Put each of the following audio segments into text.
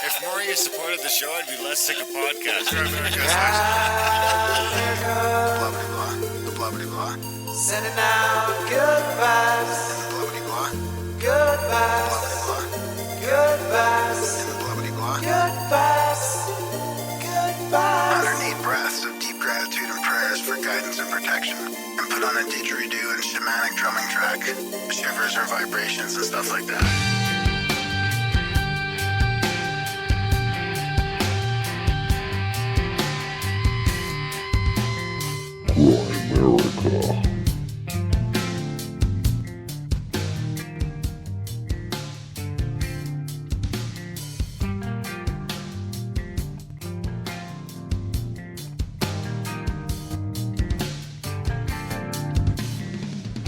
If more of you supported the show, I'd be less sick of podcasts. Blah, blah, blah. The blah, blah, blah. Sending out good vibes. Blah, blah, blah. Good Blah, vibes. blah, blah. Good vibes. And the blah, blah, blah. Good vibes. Good vibes. 108 breaths of deep gratitude and prayers for guidance and protection. And put on a didgeridoo and shamanic drumming track. Shivers or vibrations and stuff like that. Grimerica.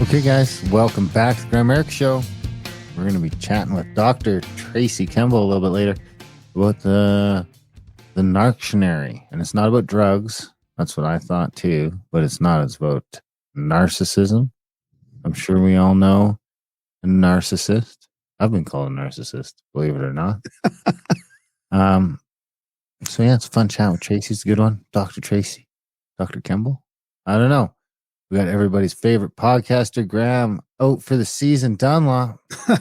Okay, guys, welcome back to the Grimerica Show. We're going to be chatting with Dr. Tracy Kemble a little bit later about the Narc.Tion.Ary. And it's not about drugs. That's what I thought too, but it's not. It's about narcissism. I'm sure we all know a narcissist. I've been called a narcissist, believe it or not. So yeah, it's a fun chat with Tracy. It's a good one. Dr. Tracy. Dr. Kemble? I don't know. We got everybody's favorite podcaster, Graham, out for the season. Dunlop. Are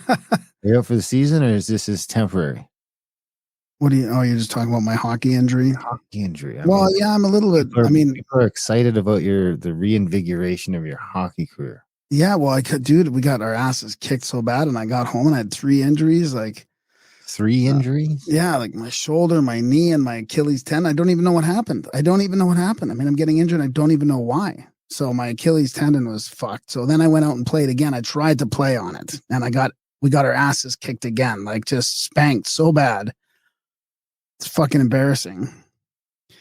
you out for the season, or is this temporary? What do you? Oh, you're just talking about my hockey injury. Hockey injury. Yeah, I'm a little bit. People are excited about the reinvigoration of your hockey career. Yeah, well, dude, we got our asses kicked so bad, and I got home and I had 3 injuries. Like 3 injuries? Yeah, like my shoulder, my knee, and my Achilles tendon. I don't even know what happened. I mean, I'm getting injured. I don't even know why. So my Achilles tendon was fucked. So then I went out and played again. I tried to play on it, and we got our asses kicked again, like just spanked so bad. It's fucking embarrassing.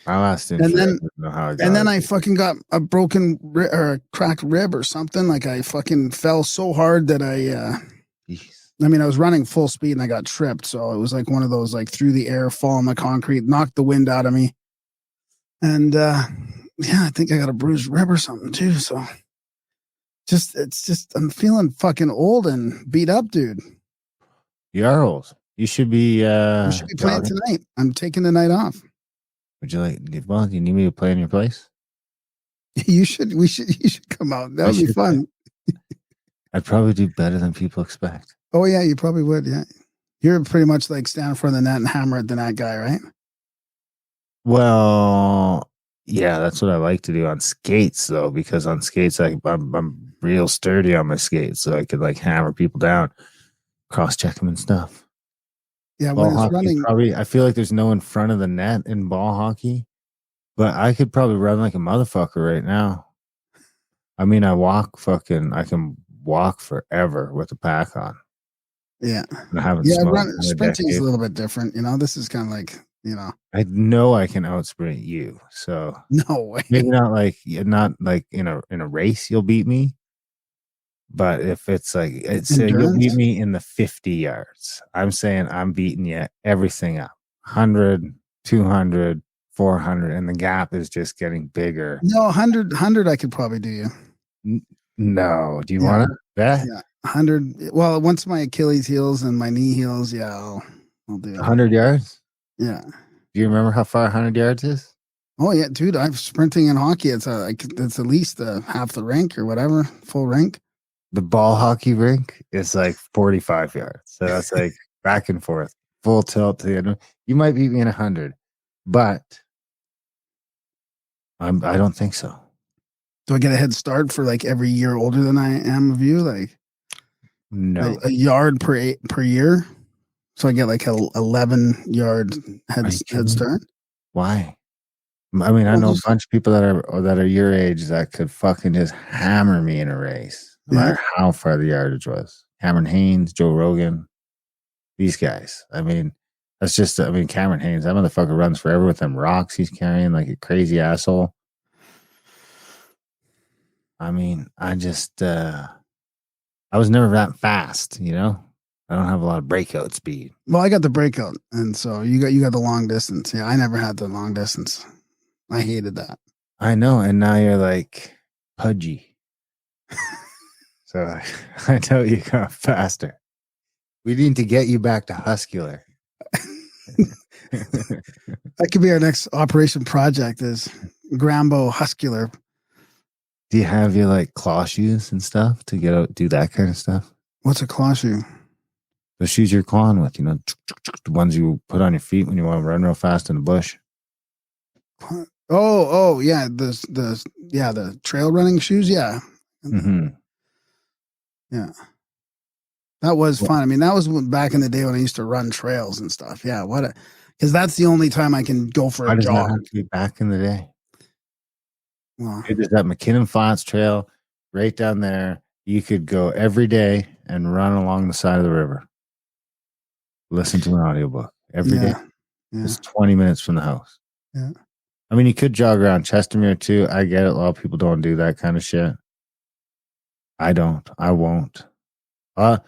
I fucking got a broken or a cracked rib or something. Like I fucking fell so hard that I was running full speed and I got tripped. So it was like one of those like through the air, fall on the concrete, knocked the wind out of me. And yeah, I think I got a bruised rib or something too. So I'm feeling fucking old and beat up, dude. You are old. You should be playing tonight. I'm taking the night off. Would you like? Well, do you need me to play in your place? You should come out. That would be fun. I'd probably do better than people expect. Oh yeah, you probably would. Yeah, you're pretty much like stand in front of the net and hammer at the net guy, right? Well, yeah, that's what I like to do on skates, though, because on skates I'm real sturdy on my skates, so I could like hammer people down, cross check them and stuff. Yeah, ball when it's hockey, running, probably I feel like there's no in front of the net in ball hockey, but I could probably run like a motherfucker right now. I mean, I can walk forever with a pack on. Yeah, sprinting is a little bit different. You know, this is kind of like, you know, I know I can outsprint you, so no way. Maybe not like in a race you'll beat me. But if it's like, you'll beat me in the 50 yards. I'm saying I'm beating you everything up. 100, 200, 400, and the gap is just getting bigger. No, 100 I could probably do you. No. Do you want to bet? Yeah, 100. Well, once my Achilles heals and my knee heals, yeah, I'll do it. 100 yards? Yeah. Do you remember how far 100 yards is? Oh, yeah, dude. I'm sprinting in hockey. It's at least half the rink or whatever, full rink. The ball hockey rink is like 45 yards. So that's like back and forth, full tilt to the end. You might beat me in 100, but I don't think so. Do I get a head start for like every year older than I am of you? Like no, a yard per year. So I get like a 11-yard head start. Why? I mean, I know a bunch of people that are your age that could fucking just hammer me in a race. No matter how far the yardage was. Cameron Haynes, Joe Rogan, these guys. I mean, Cameron Haynes, that motherfucker runs forever with them rocks he's carrying like a crazy asshole. I mean, I was never that fast, you know? I don't have a lot of breakout speed. Well, I got the breakout, and so you got the long distance. Yeah, I never had the long distance. I hated that. I know, and now you're like pudgy. So I know you got faster. We need to get you back to Huscular. That could be our next operation project is Grambo Huscular. Do you have your like claw shoes and stuff to get out, do that kind of stuff? What's a claw shoe? The shoes you're clawing with, the ones you put on your feet when you want to run real fast in the bush. Oh, yeah. The trail running shoes. Yeah. Mm-hmm. Yeah. That was fun. I mean, that was back in the day when I used to run trails and stuff. Yeah. Because that's the only time I can go for a jog. Have to be back in the day? Well, there's that McKinnon Flats Trail right down there. You could go every day and run along the side of the river. Listen to an audiobook every day. Yeah. It's 20 minutes from the house. Yeah. I mean, you could jog around Chestermere too. I get it. A lot of people don't do that kind of shit. I don't. I won't. I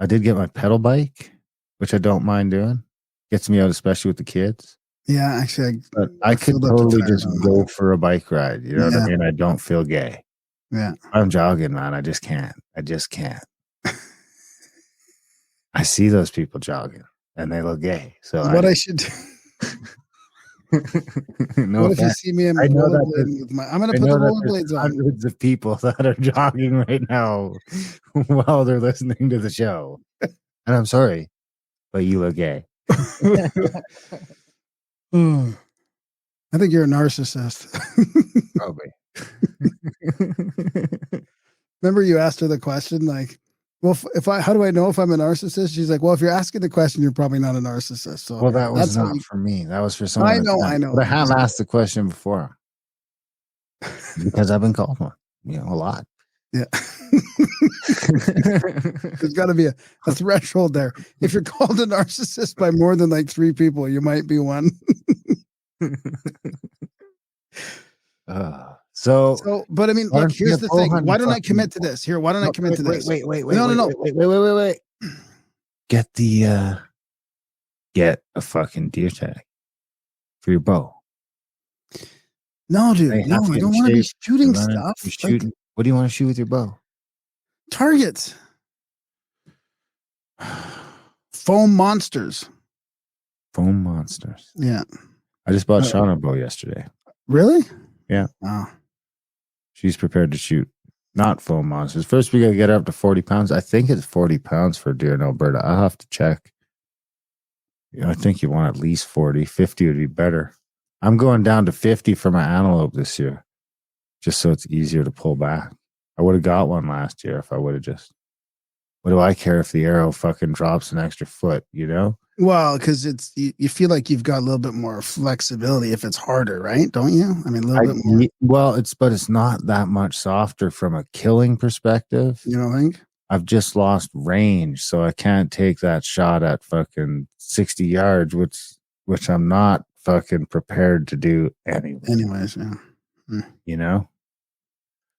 did get my pedal bike, which I don't mind doing. Gets me out, especially with the kids. Yeah, actually, I could totally just go for a bike ride. You know what I mean? I don't feel gay. Yeah. I'm jogging, man. I just can't. I see those people jogging and they look gay. So I should do. No, what if you see me in my rollerblades with I'm going to put the rollerblades on. Hundreds of people that are jogging right now while they're listening to the show. And I'm sorry, but you look gay. I think you're a narcissist. Probably. Remember you asked her the question like, well, how do I know if I'm a narcissist? She's like, well, if you're asking the question, you're probably not a narcissist. So well, that was not for me. That was for someone. I know. But I have asked the question before because I've been called one, a lot. Yeah. There's got to be a threshold there. If you're called a narcissist by more than like 3 people, you might be one. But I mean, look, here's the thing. Why don't I commit to this? Why don't I commit to this? Wait. No. Wait. Get a fucking deer tag for your bow. No, dude. No, I don't want to be shooting stuff. What do you want to shoot with your bow? Targets. Foam monsters. Yeah. I just bought Shauna a bow yesterday. Really? Yeah. Oh. She's prepared to shoot not foam monsters. First, we got to get her up to 40 pounds. I think it's 40 pounds for a deer in Alberta. I'll have to check. I think you want at least 40. 50 would be better. I'm going down to 50 for my antelope this year, just so it's easier to pull back. I would have got one last year if I would have just. What do I care if the arrow fucking drops an extra foot, Well, because you feel like you've got a little bit more flexibility if it's harder, right? Don't you? I mean, a little bit more. Well, it's not that much softer from a killing perspective. You don't think? I've just lost range, so I can't take that shot at fucking 60 yards, which I'm not fucking prepared to do anyway. Anyways, yeah.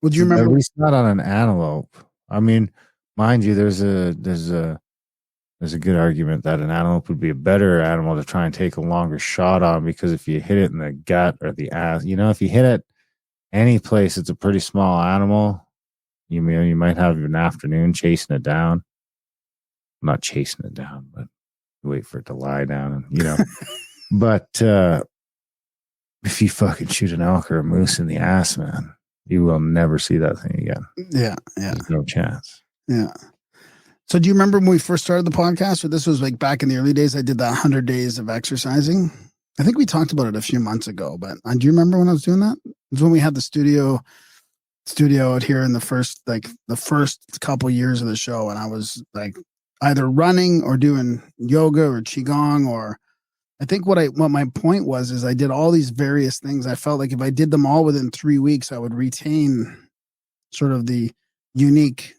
Would you remember? At least not on an antelope. I mean, mind you, there's a good argument that an antelope would be a better animal to try and take a longer shot on, because if you hit it in the gut or the ass, if you hit it any place, it's a pretty small animal. You might have an afternoon chasing it down. Not chasing it down, but wait for it to lie down, and But if you fucking shoot an elk or a moose in the ass, man, you will never see that thing again. Yeah. There's no chance. Yeah. So do you remember when we first started the podcast? Or this was like back in the early days, I did that 100 days of exercising. I think we talked about it a few months ago, but do you remember when I was doing that? It was when we had the studio out here in the first couple years of the show. And I was like either running or doing yoga or qigong, or I think what my point was is I did all these various things. I felt like if I did them all within 3 weeks, I would retain sort of the unique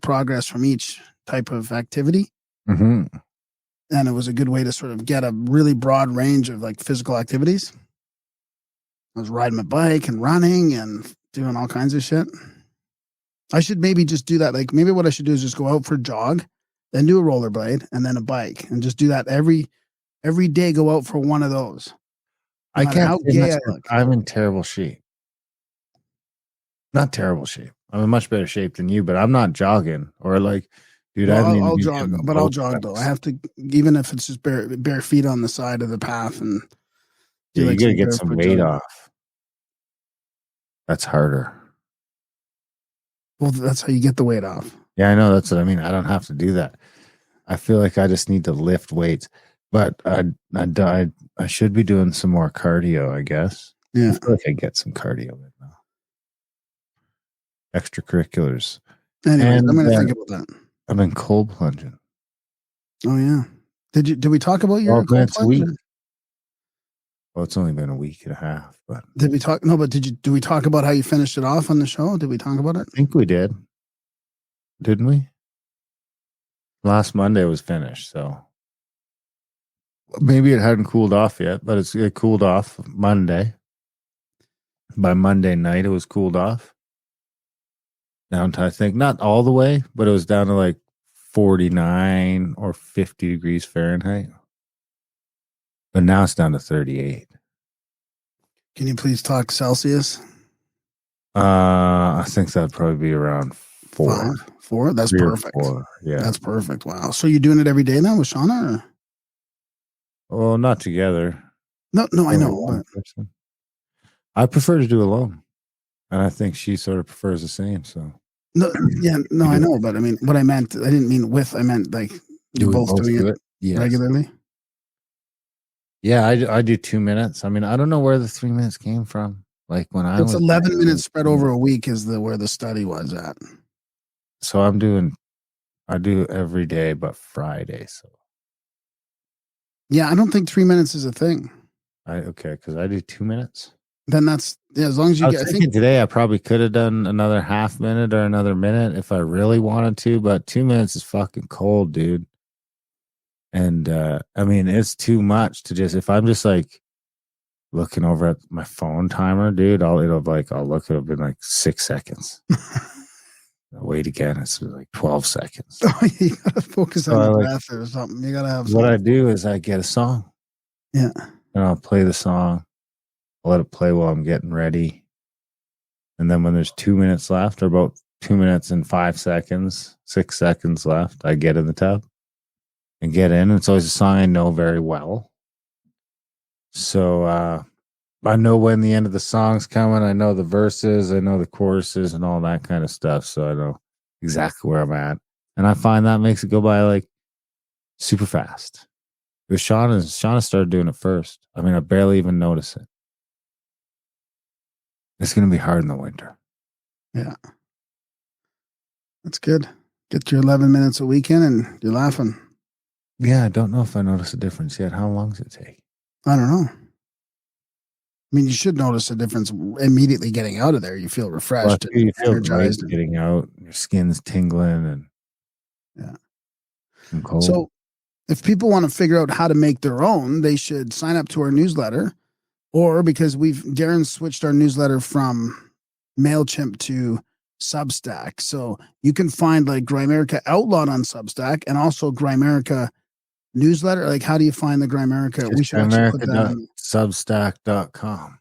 progress from each type of activity. Mm-hmm. And it was a good way to sort of get a really broad range of like physical activities. I was riding my bike and running and doing all kinds of shit. I should maybe just do that. Like maybe what I should do is just go out for a jog, then do a rollerblade and then a bike, and just do that every day. Go out for one of those. I can't. I'm in terrible shape. Not terrible shape. I'm in much better shape than you, but I'm not jogging or like Dude, Well, I haven't I'll even jog, done but I'll both jog though. I tracks. have to, even if it's just bare feet on the side of the path, and do Yeah, you like gotta some get some barefoot weight jogging. off. That's harder. Well, that's how you get the weight off. Yeah, I know. That's what I mean. I don't have to do that. I feel like I just need to lift weights, but I should be doing some more cardio, I guess. Yeah. I feel like I get some cardio right now. Extracurriculars. Anyways, And I'm going to then- think about that. I've been cold plunging. Oh yeah. Did we talk about your 12 cold minutes a plunge? week. Well, it's only been a week and a half, but Did we talk? No, but did we talk about how you finished it off on the show? Did we talk about it? I think we did. Didn't we? Last Monday was finished, so maybe it hadn't cooled off yet, but it cooled off Monday. By Monday night, it was cooled off. Down to, I think, not all the way, but it was down to like 49 or 50 degrees Fahrenheit. But now it's down to 38. Can you please talk Celsius? I think that'd probably be around 4. 4? That's 3 or perfect. 4. Yeah. That's perfect. Wow. So you're doing it every day now with Shauna? Or? Well, not together. No, I know. One But person. I prefer to do alone. And I think she sort of prefers the same. So no, yeah, no, I know. But I mean, what I meant, I didn't mean with. I meant like you we both doing do it Yes. regularly. Yeah, I do 2 minutes. I mean, I don't know where the 3 minutes came from. Like when I It's was 11 minutes spread over a week is where the study was at. So I do every day but Friday. So Yeah, I don't think 3 minutes is a thing. because I do 2 minutes. Then that's as long as you I was get. I thinking think today I probably could have done another half minute or another minute if I really wanted to, but 2 minutes is fucking cold, dude. And I mean, it's too much to just, if I'm just like looking over at my phone timer, dude, I'll look, it'll be like 6 seconds. I'll wait again, it's like 12 seconds. you gotta focus on the breath or something. You gotta have. What I do is I get a song. Yeah. And I'll play the song. I'll let it play while I'm getting ready. And then when there's 2 minutes left, or about 2 minutes and 5 seconds, 6 seconds left, I get in the tub and get in. It's always a song I know very well. So I know when the end of the song's coming. I know the verses. I know the choruses and all that kind of stuff. So I know exactly where I'm at. And I find that makes it go by like super fast. Because Shauna started doing it first. I mean, I barely even notice it. It's going to be hard in the winter. Yeah. That's good. Get your 11 minutes a weekend and you're laughing. Yeah, I don't know if I notice a difference yet. How long does it take? I don't know. I mean, you should notice a difference immediately getting out of there. You feel refreshed Well, you and feel energized. great getting out. Your skin's tingling and Yeah. I'm cold. So if people want to figure out how to make their own, they should sign up to our newsletter, or because Darren switched our newsletter from MailChimp to Substack. So you can find like Grimerica Outlawed on Substack and also Grimerica newsletter. Like, how do you find the Grimerica? We should actually put that on Substack.com.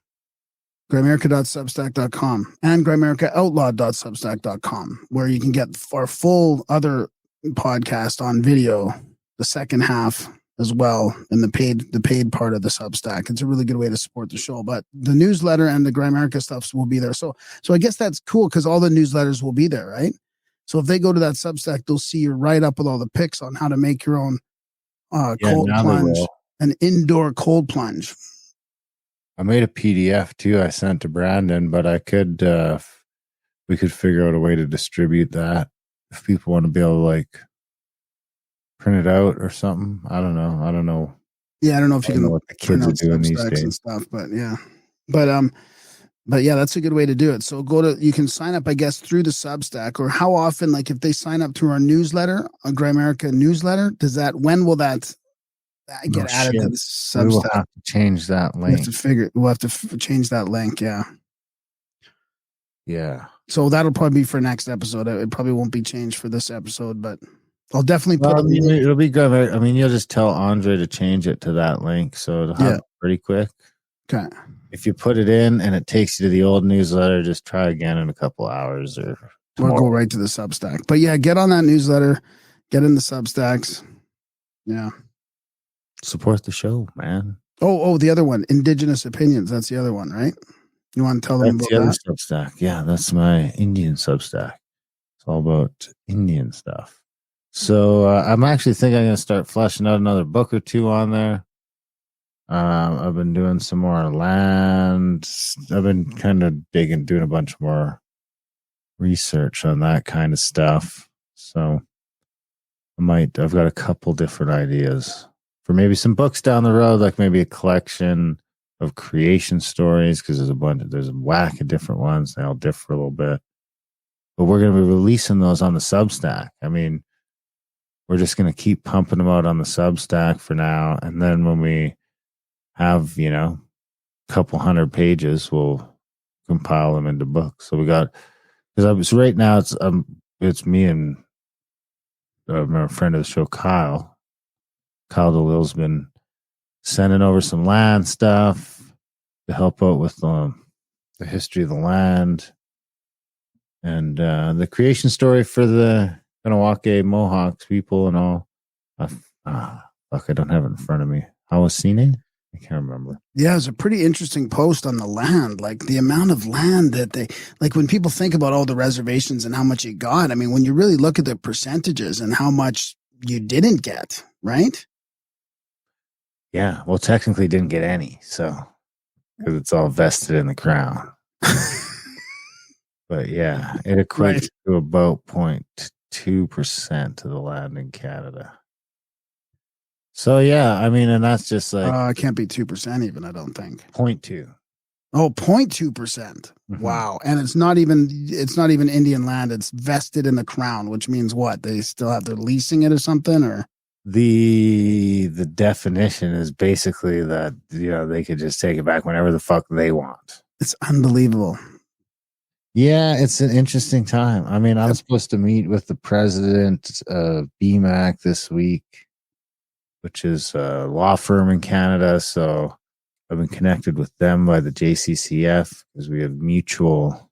Grimerica.substack.com and GrimericaOutlawed.substack.com, where you can get our full other podcast on video, the second half as well, in the paid part of the Substack. It's a really good way to support the show. But the newsletter and the Grimerica stuff will be there. So I guess that's cool because all the newsletters will be there, right? So if they go to that Substack, they'll see your write up with all the pics on how to make your own cold plunge, an indoor cold plunge. I made a PDF too. I sent to Brandon, but we could figure out a way to distribute that if people want to be able to like print it out or something. I don't know. Yeah, I don't know if you can know what the kids are doing these Substacks days and stuff, but yeah, but yeah, that's a good way to do it. So you can sign up, I guess, through the Substack, or how often, like if they sign up through our newsletter, a Grimerica newsletter, when will that get added to the Substack? We will have to change that link. We'll have to change that link. Yeah. Yeah. So that'll probably be for next episode. It probably won't be changed for this episode, but I'll definitely put it'll be good. I mean, you'll just tell Andre to change it to that link, so it'll happen pretty quick. Okay. If you put it in and it takes you to the old newsletter, just try again in a couple hours or go right to the Substack. But yeah, get on that newsletter, Get in the Substacks. Yeah. Support the show, man. Oh, the other one, Indigenous Opinions. That's the other one, right? You want to tell them That's about the other that? Substack. Yeah, that's my Indian Substack. It's all about Indian stuff. So I'm actually thinking I'm going to start fleshing out another book or two on there. I've been doing some more land. I've been kind of doing a bunch more research on that kind of stuff. So I've got a couple different ideas for maybe some books down the road, like maybe a collection of creation stories, because there's a whack of different ones. They all differ a little bit. But we're going to be releasing those on the Substack. I mean, we're just going to keep pumping them out on the Substack for now. And then when we have, a couple hundred pages, we'll compile them into books. So right now it's me and a friend of the show, Kyle DeLille's been sending over some land stuff to help out with the history of the land and the creation story for the Kanawake Mohawks people and all. I don't have it in front of me. How was seen? I can't remember. Yeah, it's a pretty interesting post on the land, like the amount of land that when people think about all the reservations and how much you got, I mean, when you really look at the percentages and how much you didn't get, right? Yeah, well, technically didn't get any, so, because it's all vested in the crown. But yeah, it equates to about 0.2% of the land in Canada. So yeah, I mean, and that's just like it can't be 2% even, I don't think. 0.2. Oh, 0.2%. Mm-hmm. Wow. And it's not even Indian land, it's vested in the crown, which means what? They're leasing it or something, or the definition is basically that, they could just take it back whenever the fuck they want. It's unbelievable. Yeah, it's an interesting time. I mean, I'm supposed to meet with the president of BMAC this week, which is a law firm in Canada. So I've been connected with them by the JCCF because we have mutual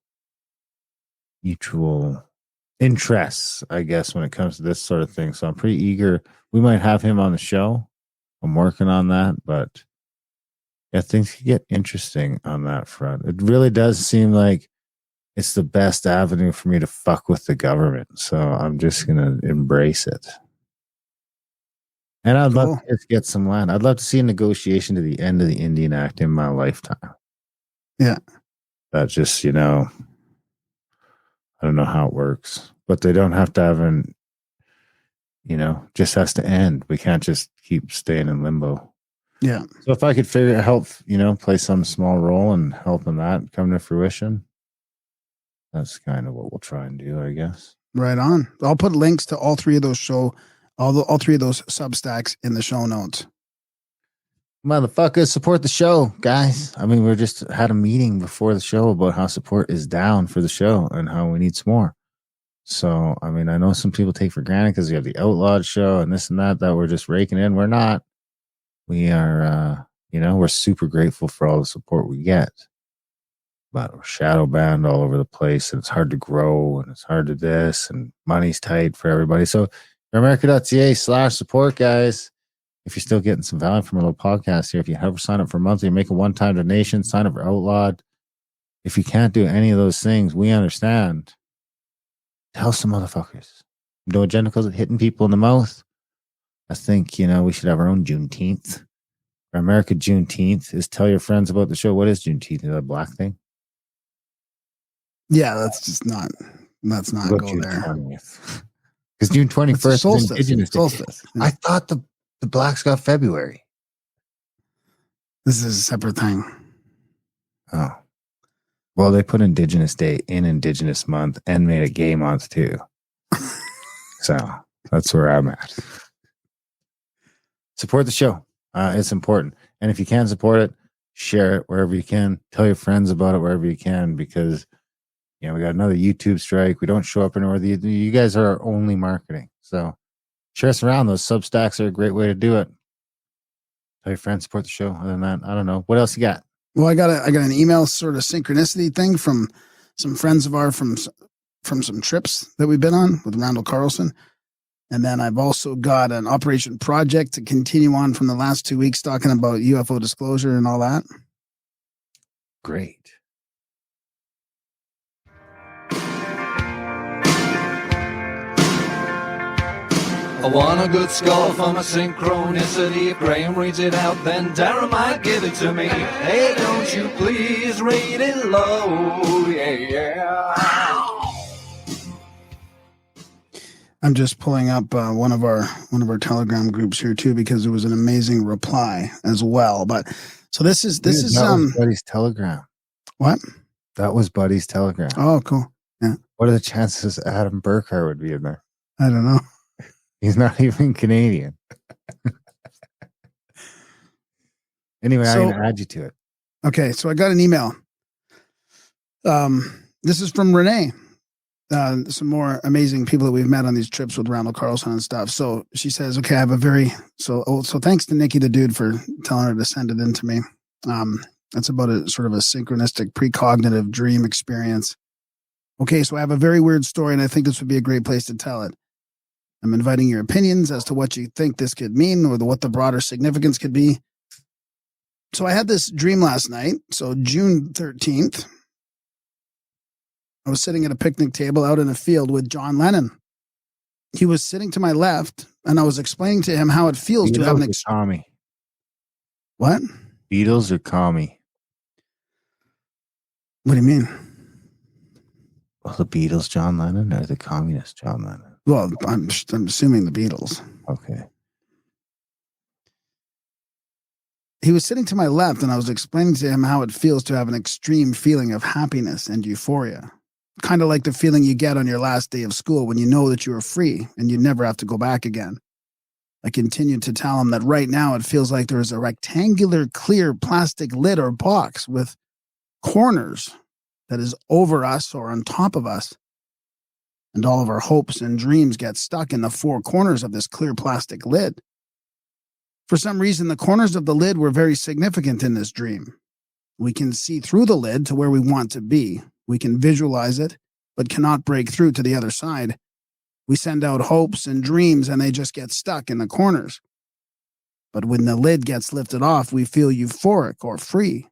interests, I guess, when it comes to this sort of thing. So I'm pretty eager. We might have him on the show. I'm working on that, but yeah, things could get interesting on that front. It really does seem like it's the best avenue for me to fuck with the government. So I'm just going to embrace it. And I'd love to just get some land. I'd love to see a negotiation to the end of the Indian Act in my lifetime. Yeah. That's just, I don't know how it works. But they don't have to have just has to end. We can't just keep staying in limbo. Yeah. So if I could play some small role in helping that come to fruition, that's kind of what we'll try and do, I guess. Right on. I'll put links to all three of those Substacks in the show notes. Motherfuckers, support the show, guys. I mean, we just had a meeting before the show about how support is down for the show and how we need some more. So, I mean, I know some people take for granted because we have the Outlawed show and this and that we're just raking in. We're not. We are, we're super grateful for all the support we get. But we're shadow banned all over the place and it's hard to grow and it's hard to this and money's tight for everybody. So, Grimericans.ca/support, guys. If you're still getting some value from a little podcast here, if you ever sign up for monthly, make a one-time donation, sign up for Outlawed. If you can't do any of those things, we understand. Tell some motherfuckers. No agenticals hitting people in the mouth. I think, we should have our own Juneteenth. For America, Juneteenth is tell your friends about the show. What is Juneteenth? Is that a black thing? Yeah, let's not go there. 20th. Because June 21st is Indigenous Day. Yeah. I thought the blacks got February. This is a separate thing. Oh. Well, they put Indigenous Day in Indigenous Month and made a gay month too. So that's where I'm at. Support the show. It's important. And if you can support it, share it wherever you can. Tell your friends about it wherever you can because we got another YouTube strike. We don't show up anywhere. You guys are our only marketing. So share us around. Those Substacks are a great way to do it. Tell your friends, support the show. Other than that, I don't know. What else you got? Well, I got an email sort of synchronicity thing from some friends of ours from some trips that we've been on with Randall Carlson. And then I've also got an Operation Project to continue on from the last 2 weeks talking about UFO disclosure and all that. Great. I want a good score for my synchronicity. If Graham reads it out, then Darren might give it to me. Hey, don't you please read it low. Yeah. I'm just pulling up one of our Telegram groups here too, because there was an amazing reply as well. But so this is That was Buddy's Telegram. What? That was Buddy's Telegram. Oh, cool. Yeah. What are the chances Adam Burkhart would be in there? I don't know. He's not even Canadian. Anyway, So- I'm going to add you to it. Okay, so I got an email. This is from Renee. Some more amazing people that we've met on these trips with Randall Carlson and stuff. So she says, okay, I have a very, so thanks to Nikki the dude for telling her to send it in to me. That's about a sort of a synchronistic precognitive dream experience. Okay, so I have a very weird story, and I think this would be a great place to tell it. I'm inviting your opinions as to what you think this could mean or what the broader significance could be. So I had this dream last night. So June 13th, I was sitting at a picnic table out in a field with John Lennon. He was sitting to my left, and I was explaining to him how it feels to have an Beatles or commie? What? Beatles or commie? What do you mean? Well, the Beatles, John Lennon, or the communist, John Lennon? Well, I'm assuming the Beatles. Okay. He was sitting to my left, and I was explaining to him how it feels to have an extreme feeling of happiness and euphoria. Kind of like the feeling you get on your last day of school when you know that you are free and you never have to go back again. I continued to tell him that right now it feels like there is a rectangular, clear plastic lid or box with corners that is over us or on top of us. And all of our hopes and dreams get stuck in the four corners of this clear plastic lid. For some reason, the corners of the lid were very significant in this dream. We can see through the lid to where we want to be. We can visualize it, but cannot break through to the other side. We send out hopes and dreams, and they just get stuck in the corners. But when the lid gets lifted off, we feel euphoric or free.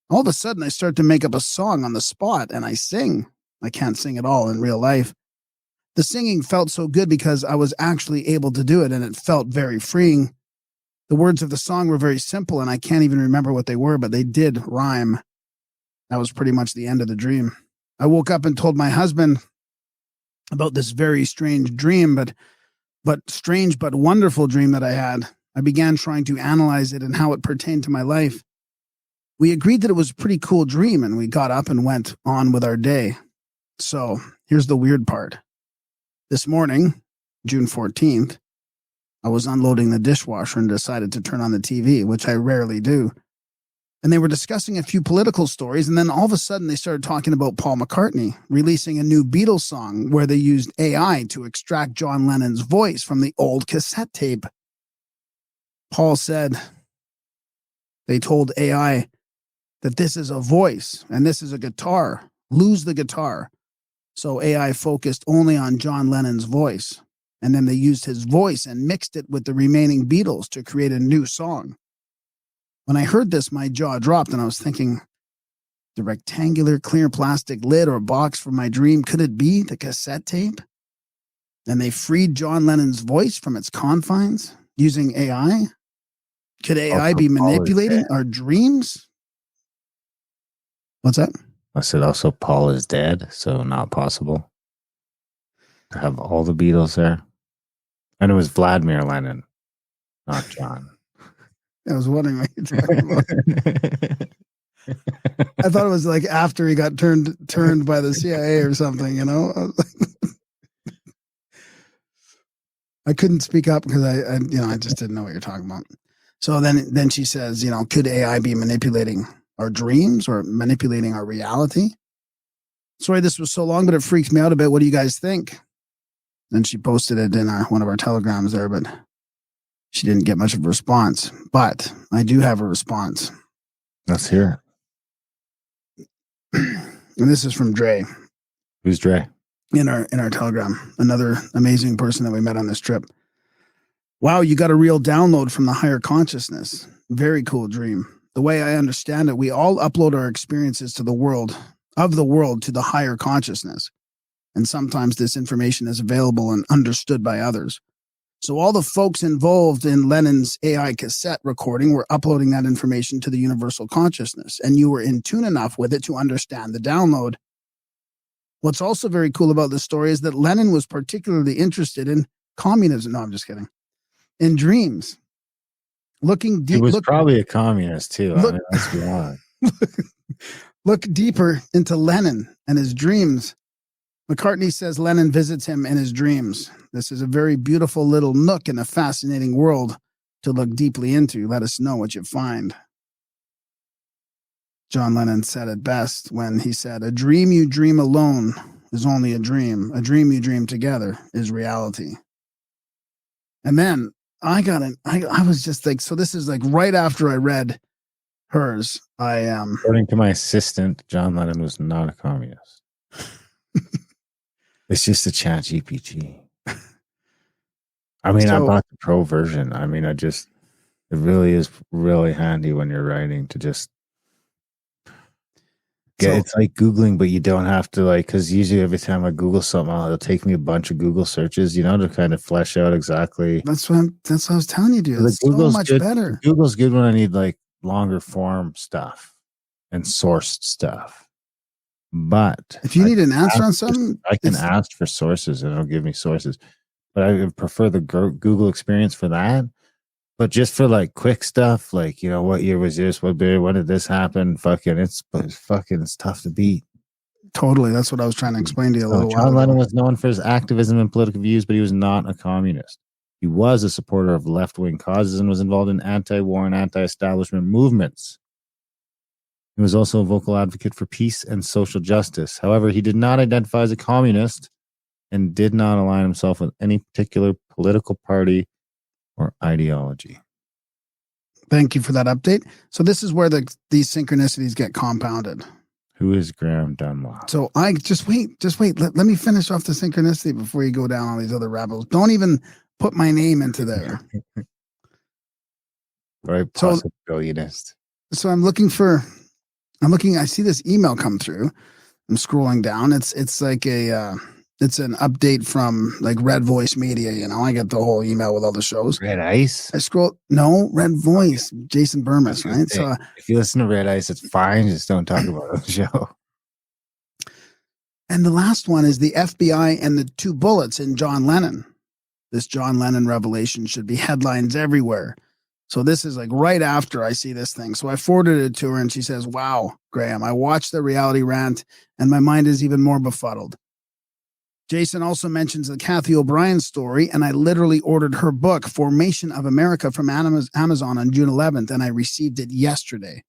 All of a sudden, I start to make up a song on the spot, and I sing. I can't sing at all in real life. The singing felt so good because I was actually able to do it, and it felt very freeing. The words of the song were very simple, and I can't even remember what they were, but they did rhyme. That was pretty much the end of the dream. I woke up and told my husband about this very strange dream, but strange but wonderful dream that I had. I began trying to analyze it and how it pertained to my life. We agreed that it was a pretty cool dream, and we got up and went on with our day. So here's the weird part. This morning, June 14th, I was unloading the dishwasher and decided to turn on the TV, which I rarely do. And they were discussing a few political stories, and then all of a sudden they started talking about Paul McCartney releasing a new Beatles song where they used AI to extract John Lennon's voice from the old cassette tape. Paul said they told AI that this is a voice and this is a guitar. Lose the guitar. So AI focused only on John Lennon's voice. And then they used his voice and mixed it with the remaining Beatles to create a new song. When I heard this, my jaw dropped and I was thinking, the rectangular clear plastic lid or box for my dream, could it be the cassette tape? And they freed John Lennon's voice from its confines using AI? Could AI be manipulating our dreams? What's that? I said also Paul is dead, so not possible to have all the Beatles there. And it was Vladimir Lenin, not John. I was wondering what you're talking about. I thought it was like after he got turned by the CIA or something, you know? I was like, I couldn't speak up because I just didn't know what you're talking about. So then she says, could AI be manipulating our dreams or manipulating our reality? Sorry, this was so long, but it freaks me out a bit. What do you guys think? Then she posted it in one of our telegrams there, but she didn't get much of a response. But I do have a response. Let's hear And this is from Dre. Who's Dre? in our Telegram. Another amazing person that we met on this trip. Wow, you got a real download from the higher consciousness. Very cool dream. The way I understand it, we all upload our experiences to the world to the higher consciousness. And sometimes this information is available and understood by others. So all the folks involved in Lennon's AI cassette recording were uploading that information to the universal consciousness, and you were in tune enough with it to understand the download. What's also very cool about this story is that Lennon was particularly interested in communism. No, I'm just kidding. In dreams. Looking deep. He was probably a communist too. Let's be honest. Look deeper into Lennon and his dreams. McCartney says Lennon visits him in his dreams. This is a very beautiful little nook in a fascinating world to look deeply into. Let us know what you find. John Lennon said it best when he said, "A dream you dream alone is only a dream. A dream you dream together is reality." And then I was just like, so this is like right after I read hers. According to my assistant, John Lennon was not a communist. It's just a chat GPT. I mean, I bought the pro version. I mean, it really is really handy when you're writing to just get, it's like Googling, but you don't have to because usually every time I Google something, it'll take me a bunch of Google searches, to kind of flesh out exactly. That's what I was telling you, dude. It's so much better. Google's good when I need longer form stuff and sourced stuff. But if you need an answer on something, I can ask for sources and it'll give me sources. But I would prefer the Google experience for that. But just for quick stuff, what year was this? When did this happen? It's tough to beat. Totally. That's what I was trying to explain to you a little while ago. John Lennon was known for his activism and political views, but he was not a communist. He was a supporter of left-wing causes and was involved in anti-war and anti-establishment movements. He was also a vocal advocate for peace and social justice. However, he did not identify as a communist and did not align himself with any particular political party or ideology. Thank you for that update. So this is where these synchronicities get compounded. Who is Graham Dunlop? So I just wait. Let me finish off the synchronicity before you go down all these other rabbit holes. Don't even put my name into there. Right, possibilionist. So I see this email come through. I'm scrolling down. It's like it's an update from Red Voice Media. I get the whole email with all the shows. Red Ice? I scroll. No, Red Voice. Jason Burmis, right? So if you listen to Red Ice, it's fine. Just don't talk about it on the show. And the last one is the FBI and the 2 bullets in John Lennon. This John Lennon revelation should be headlines everywhere. So this is right after I see this thing. So I forwarded it to her and she says, "Wow, Graham, I watched the reality rant and my mind is even more befuddled." Jason also mentions the Kathy O'Brien story, and I literally ordered her book, Formation of America, from Amazon on June 11th, and I received it yesterday.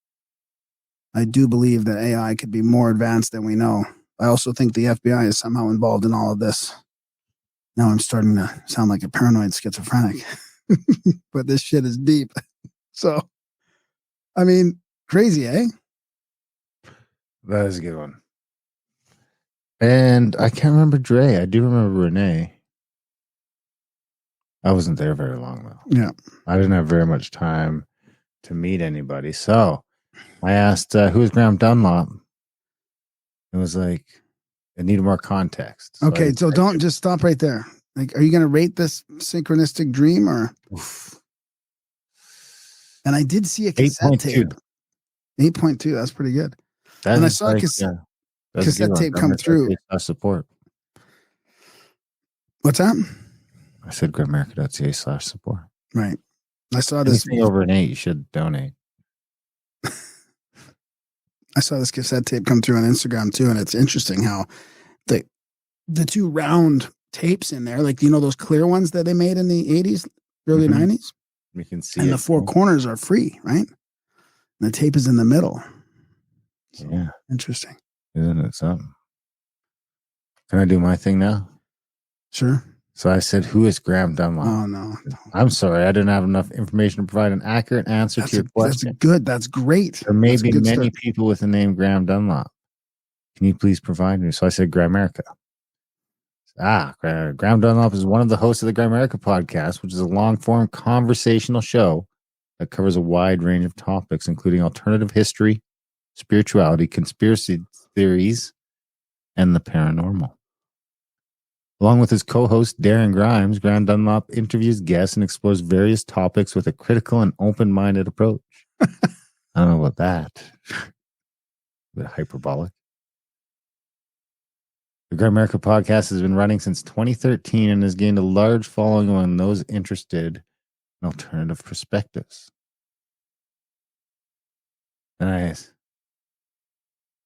I do believe that AI could be more advanced than we know. I also think the FBI is somehow involved in all of this. Now I'm starting to sound like a paranoid schizophrenic. But this shit is deep. So, I mean, crazy, eh? That is a good one. And I can't remember Dre. I do remember Renee. I wasn't there very long, though. Yeah. I didn't have very much time to meet anybody. So I asked, who is Graham Dunlop? It was I needed more context. So okay, so don't just stop right there. Are you going to rate this synchronistic dream or? Oof. And I did see a cassette tape. 8.2. That's pretty good. And I saw a cassette tape come through. Support. What's that? I said Grimericans.ca/support. Right. I saw this. Anything over an 8, you should donate. I saw this cassette tape come through on Instagram too, and it's interesting how the 2 round tapes in there, those clear ones that they made in the 80s, early 90s. We can see and the 4 corners are free, right? And the tape is in the middle. So, yeah. Interesting. Isn't it something? Can I do my thing now? Sure. So I said, who is Graham Dunlop? Oh, no. I'm sorry. I didn't have enough information to provide an accurate answer to your question. That's good. That's great. There may be many people with the name Graham Dunlop. Can you please provide me? So I said, Grimerica. Graham Dunlop is one of the hosts of the Grimerica podcast, which is a long-form conversational show that covers a wide range of topics, including alternative history, spirituality, conspiracy theories, and the paranormal. Along with his co-host Darren Grimes, Graham Dunlop interviews guests and explores various topics with a critical and open-minded approach. I don't know about that. A bit hyperbolic. The Grimerica podcast has been running since 2013 and has gained a large following among those interested in alternative perspectives. And I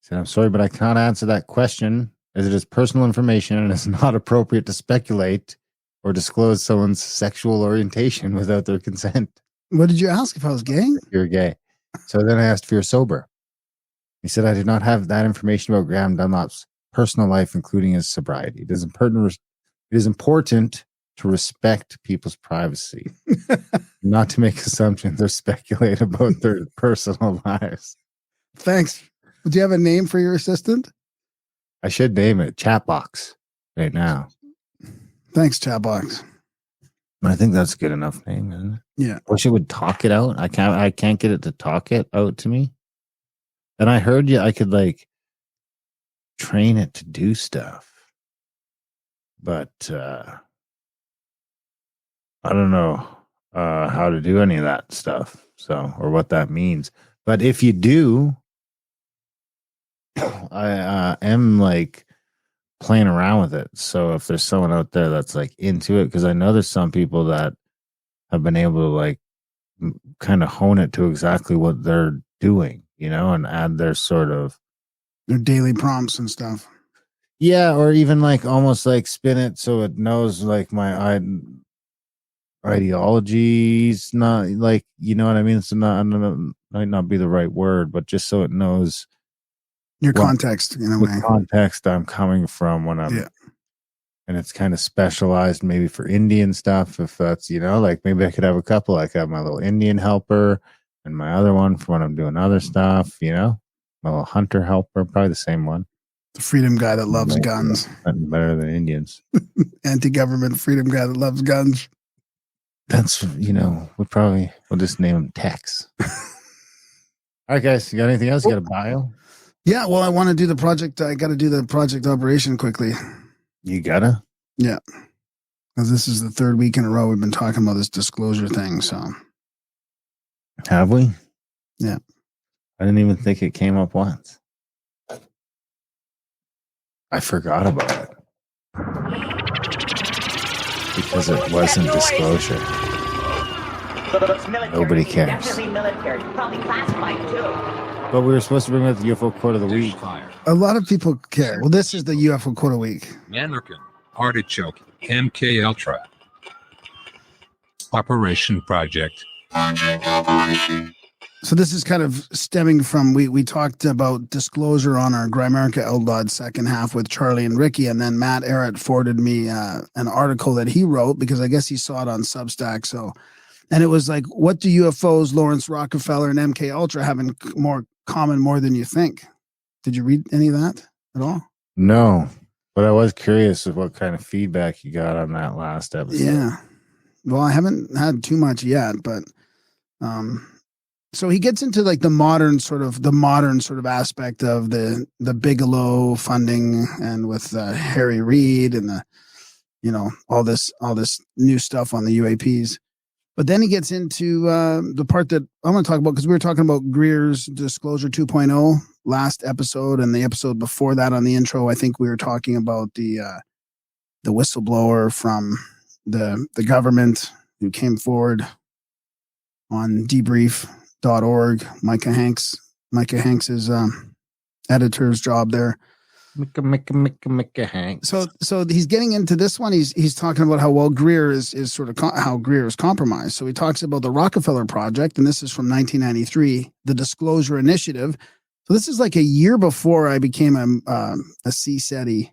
said, I'm sorry, but I can't answer that question as it is personal information and it's not appropriate to speculate or disclose someone's sexual orientation without their consent. What did you ask if I was gay? You're gay. So then I asked if you're sober. He said, I do not have that information about Graham Dunlop's personal life, including his sobriety. It is important to respect people's privacy, not to make assumptions or speculate about their personal lives. Thanks. Do you have a name for your assistant? I should name it Chatbox right now. Thanks, Chatbox. I think that's a good enough name, isn't it? Yeah. Wish it would talk it out. I can't get it to talk it out to me. And I heard I could like train it to do stuff, but I don't know how to do any of that stuff, or what that means. But if you do, I am like playing around with it. So if there's someone out there that's like into it, because I know there's some people that have been able to like kind of hone it to exactly what they're doing, and add their sort of their daily prompts and stuff. Yeah, or even like almost like spin it so it knows like my ideology's not like, you know what I mean? It's not, might not be the right word, but just so it knows your context, what context I'm coming from when I'm, and it's kind of specialized maybe for Indian stuff. If that's, like maybe I could have a couple. I could have my little Indian helper and my other one for when I'm doing other stuff, my little hunter helper, probably the same one. The freedom guy that loves guns. Better than Indians. Anti-government freedom guy that loves guns. That's, we'll just name him Tex. All right, guys, you got anything else? You got a bio? Yeah, well, I want to do the project. I got to do the project operation quickly. You gotta? Yeah. Because this is the third week in a row we've been talking about this disclosure thing, so. Have we? Yeah. I didn't even think it came up once. I forgot about it. Because it wasn't disclosure. Nobody cares. But we were supposed to bring out the UFO quote of the week. A lot of people care. Well, this is the UFO quote of the week. Mannequin, artichoke, MK Ultra. Operation Project. So this is kind of stemming from, we talked about disclosure on our Grimerica Eldod second half with Charlie and Ricky, and then Matt Arrett forwarded me an article that he wrote because I guess he saw it on Substack. So, and it was like, what do UFOs, Laurence, Rockefeller, and MK Ultra have in common more than you think? Did you read any of that at all? No, but I was curious of what kind of feedback you got on that last episode. Yeah. Well, I haven't had too much yet, but so he gets into like the modern sort of aspect of the Bigelow funding, and with Harry Reid and all this new stuff on the UAPs. But then he gets into the part that I'm going to talk about, because we were talking about Greer's Disclosure 2.0 last episode, and the episode before that on the intro, I think we were talking about the whistleblower from the government who came forward on debrief.org, Micah Hanks's editor's job there. Micah Hanks. So he's getting into this one. He's talking about how well Grier is sort of how Grier is compromised. So he talks about the Rockefeller project, and this is from 1993, the Disclosure Initiative. So this is like a year before I became a CSETI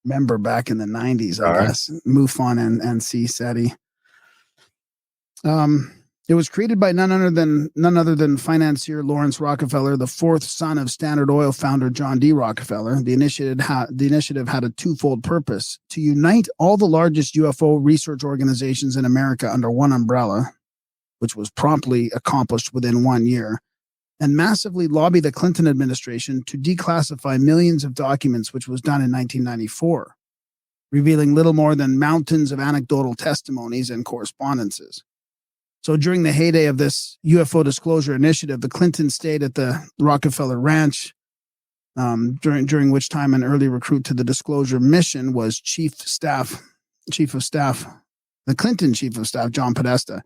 member back in the 90s, I guess. MUFON and CSETI. It was created by none other than financier Laurence Rockefeller, the fourth son of Standard Oil founder John D. Rockefeller. The initiative had a twofold purpose: to unite all the largest UFO research organizations in America under one umbrella, which was promptly accomplished within 1 year, and massively lobby the Clinton administration to declassify millions of documents, which was done in 1994, revealing little more than mountains of anecdotal testimonies and correspondences. So during the heyday of this UFO disclosure initiative, the Clintons stayed at the Rockefeller Ranch, during which time an early recruit to the disclosure mission was the Clinton chief of staff, John Podesta.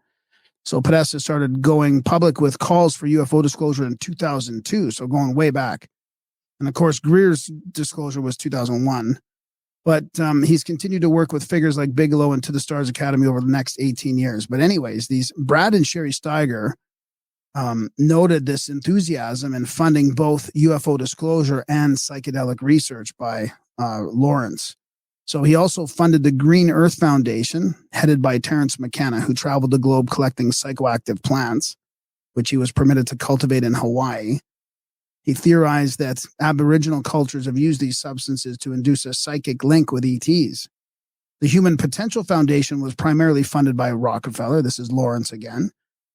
So Podesta started going public with calls for UFO disclosure in 2002, so going way back. And of course, Greer's disclosure was 2001. But he's continued to work with figures like Bigelow and To the Stars Academy over the next 18 years. But anyways, these Brad and Sherry Steiger noted this enthusiasm in funding both UFO disclosure and psychedelic research by Laurence. So he also funded the Green Earth Foundation, headed by Terence McKenna, who traveled the globe collecting psychoactive plants, which he was permitted to cultivate in Hawaii. He theorized that Aboriginal cultures have used these substances to induce a psychic link with ETs. The Human Potential Foundation was primarily funded by Rockefeller, this is Laurence again,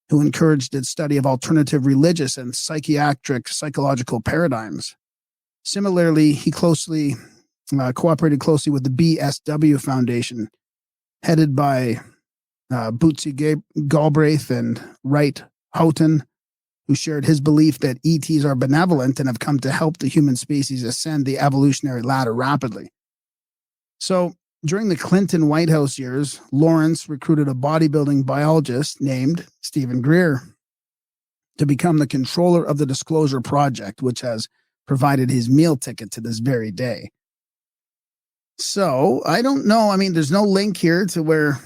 who encouraged its study of alternative religious and psychological paradigms. Similarly, he cooperated closely with the BSW Foundation, headed by Bootsy Galbraith and Wright Houghton, who shared his belief that ETs are benevolent and have come to help the human species ascend the evolutionary ladder rapidly. So during the Clinton White House years, Laurence recruited a bodybuilding biologist named Stephen Greer to become the controller of the Disclosure Project, which has provided his meal ticket to this very day. So I don't know. I mean, there's no link here to where,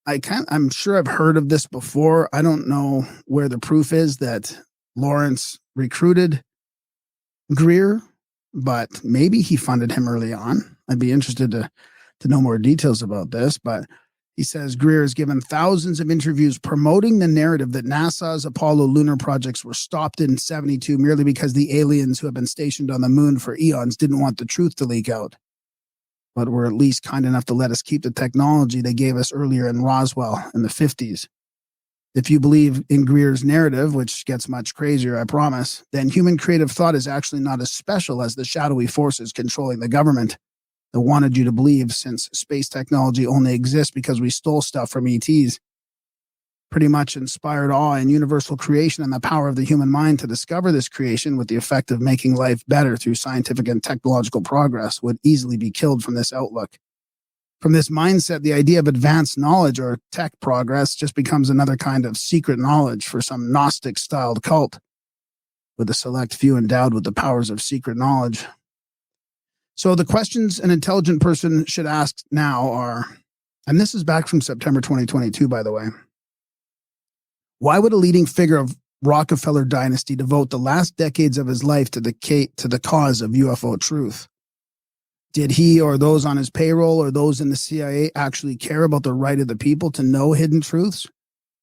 I'm sure I've heard of this before. I don't know where the proof is that Laurence recruited Greer, but maybe he funded him early on. I'd be interested to know more details about this, but he says Greer has given thousands of interviews promoting the narrative that NASA's Apollo lunar projects were stopped in 1972 merely because the aliens who have been stationed on the moon for eons didn't want the truth to leak out, but were at least kind enough to let us keep the technology they gave us earlier in Roswell in the 50s. If you believe in Greer's narrative, which gets much crazier, I promise, then human creative thought is actually not as special as the shadowy forces controlling the government that wanted you to believe, since space technology only exists because we stole stuff from ETs. Pretty much inspired awe in universal creation and the power of the human mind to discover this creation with the effect of making life better through scientific and technological progress would easily be killed from this outlook. From this mindset, the idea of advanced knowledge or tech progress just becomes another kind of secret knowledge for some Gnostic-styled cult, with a select few endowed with the powers of secret knowledge. So the questions an intelligent person should ask now are, and this is back from September 2022, by the way, why would a leading figure of Rockefeller dynasty devote the last decades of his life to the cause of UFO truth? Did he or those on his payroll or those in the CIA actually care about the right of the people to know hidden truths?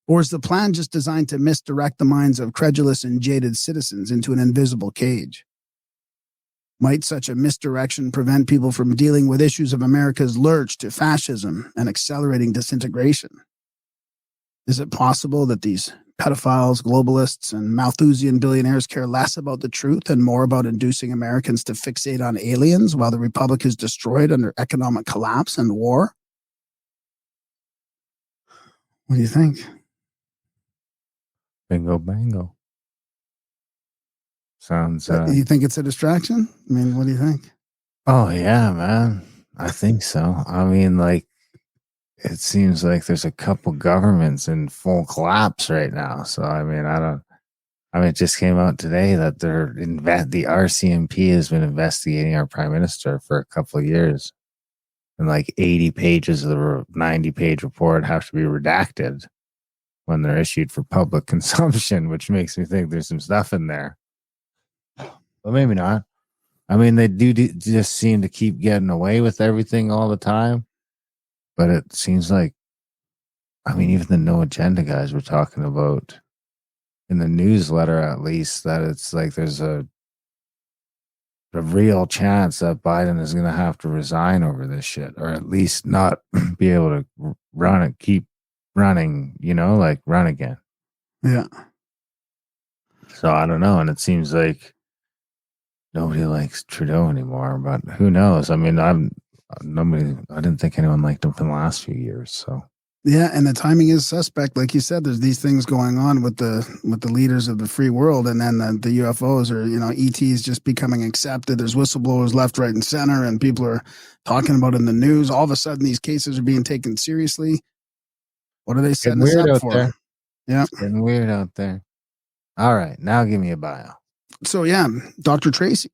Or is the plan just designed to misdirect the minds of credulous and jaded citizens into an invisible cage? Might such a misdirection prevent people from dealing with issues of America's lurch to fascism and accelerating disintegration? Is it possible that these pedophiles, globalists, and Malthusian billionaires care less about the truth and more about inducing Americans to fixate on aliens while the Republic is destroyed under economic collapse and war? What do you think? Bingo, bango. Sounds. You think it's a distraction? I mean, what do you think? Oh, yeah, man. I think so. I mean, like, it seems like there's a couple governments in full collapse right now. So, I mean, it just came out today that the RCMP has been investigating our prime minister for a couple of years. And like 80 pages of the 90-page report have to be redacted when they're issued for public consumption, which makes me think there's some stuff in there. But maybe not. I mean, they do just seem to keep getting away with everything all the time. But it seems like, I mean, even the No Agenda guys were talking about in the newsletter, at least, that it's like there's a real chance that Biden is going to have to resign over this shit, or at least not be able to run and keep running, like run again. Yeah. So I don't know. And it seems like nobody likes Trudeau anymore, but who knows? I mean, I didn't think anyone liked him for the last few years. So Yeah, and the timing is suspect. Like you said, there's these things going on with the leaders of the free world, and then the UFOs or ETs just becoming accepted. There's whistleblowers left, right, and center, and people are talking about it in the news. All of a sudden, these cases are being taken seriously. What are they setting us up for? There. Yeah, it's getting weird out there. All right, now give me a bio. So yeah, Dr. Tracy.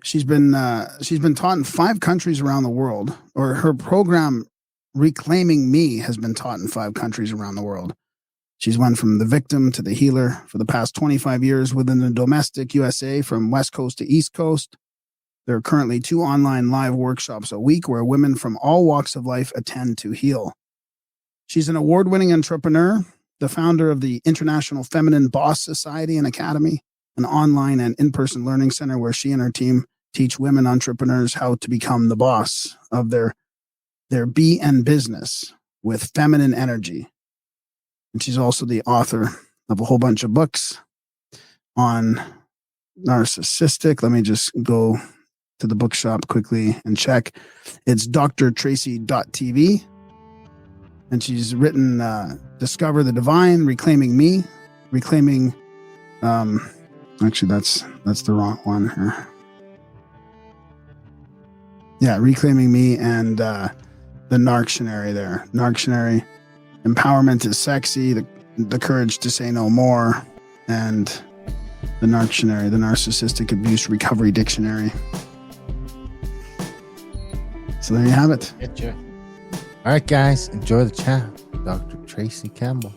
She's been taught in 5 countries around the world, or her program Reclaiming Me has been taught in 5 countries around the world. She's went from the victim to the healer for the past 25 years within the domestic USA, from West Coast to East Coast. There are currently 2 online live workshops a week where women from all walks of life attend to heal. She's an award-winning entrepreneur, the founder of the International Feminine Boss Society and Academy, an online and in-person learning center where she and her team teach women entrepreneurs how to become the boss of their be and business with feminine energy. And she's also the author of a whole bunch of books on narcissistic. Let me just go to the bookshop quickly and check. It's drtracy.tv. And she's written Discover the Divine, Reclaiming Me, Reclaiming... Actually, that's the wrong one here. Yeah, Reclaiming Me and the Narc.Tion.Ary there. Narc.Tion.Ary, Empowerment is Sexy, the Courage to Say No More, and the Narc.Tion.Ary, the Narcissistic Abuse Recovery Dictionary. So there you have it. Getcha. All right, guys, enjoy the chat. Dr. Tracy Kemble.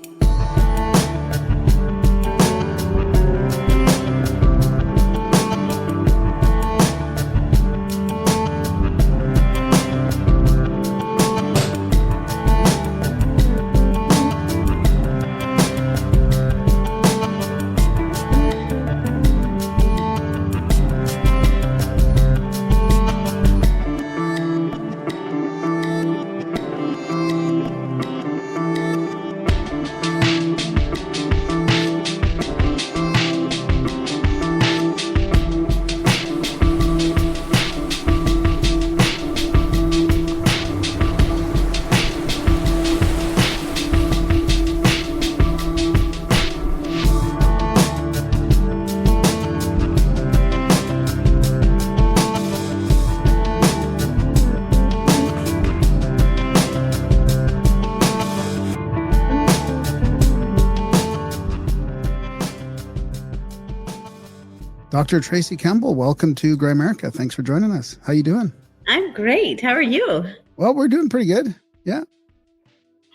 Dr. Tracy Kemble, welcome to Grimerica. Thanks for joining us. How you doing? I'm great. How are you? Well, we're doing pretty good. Yeah.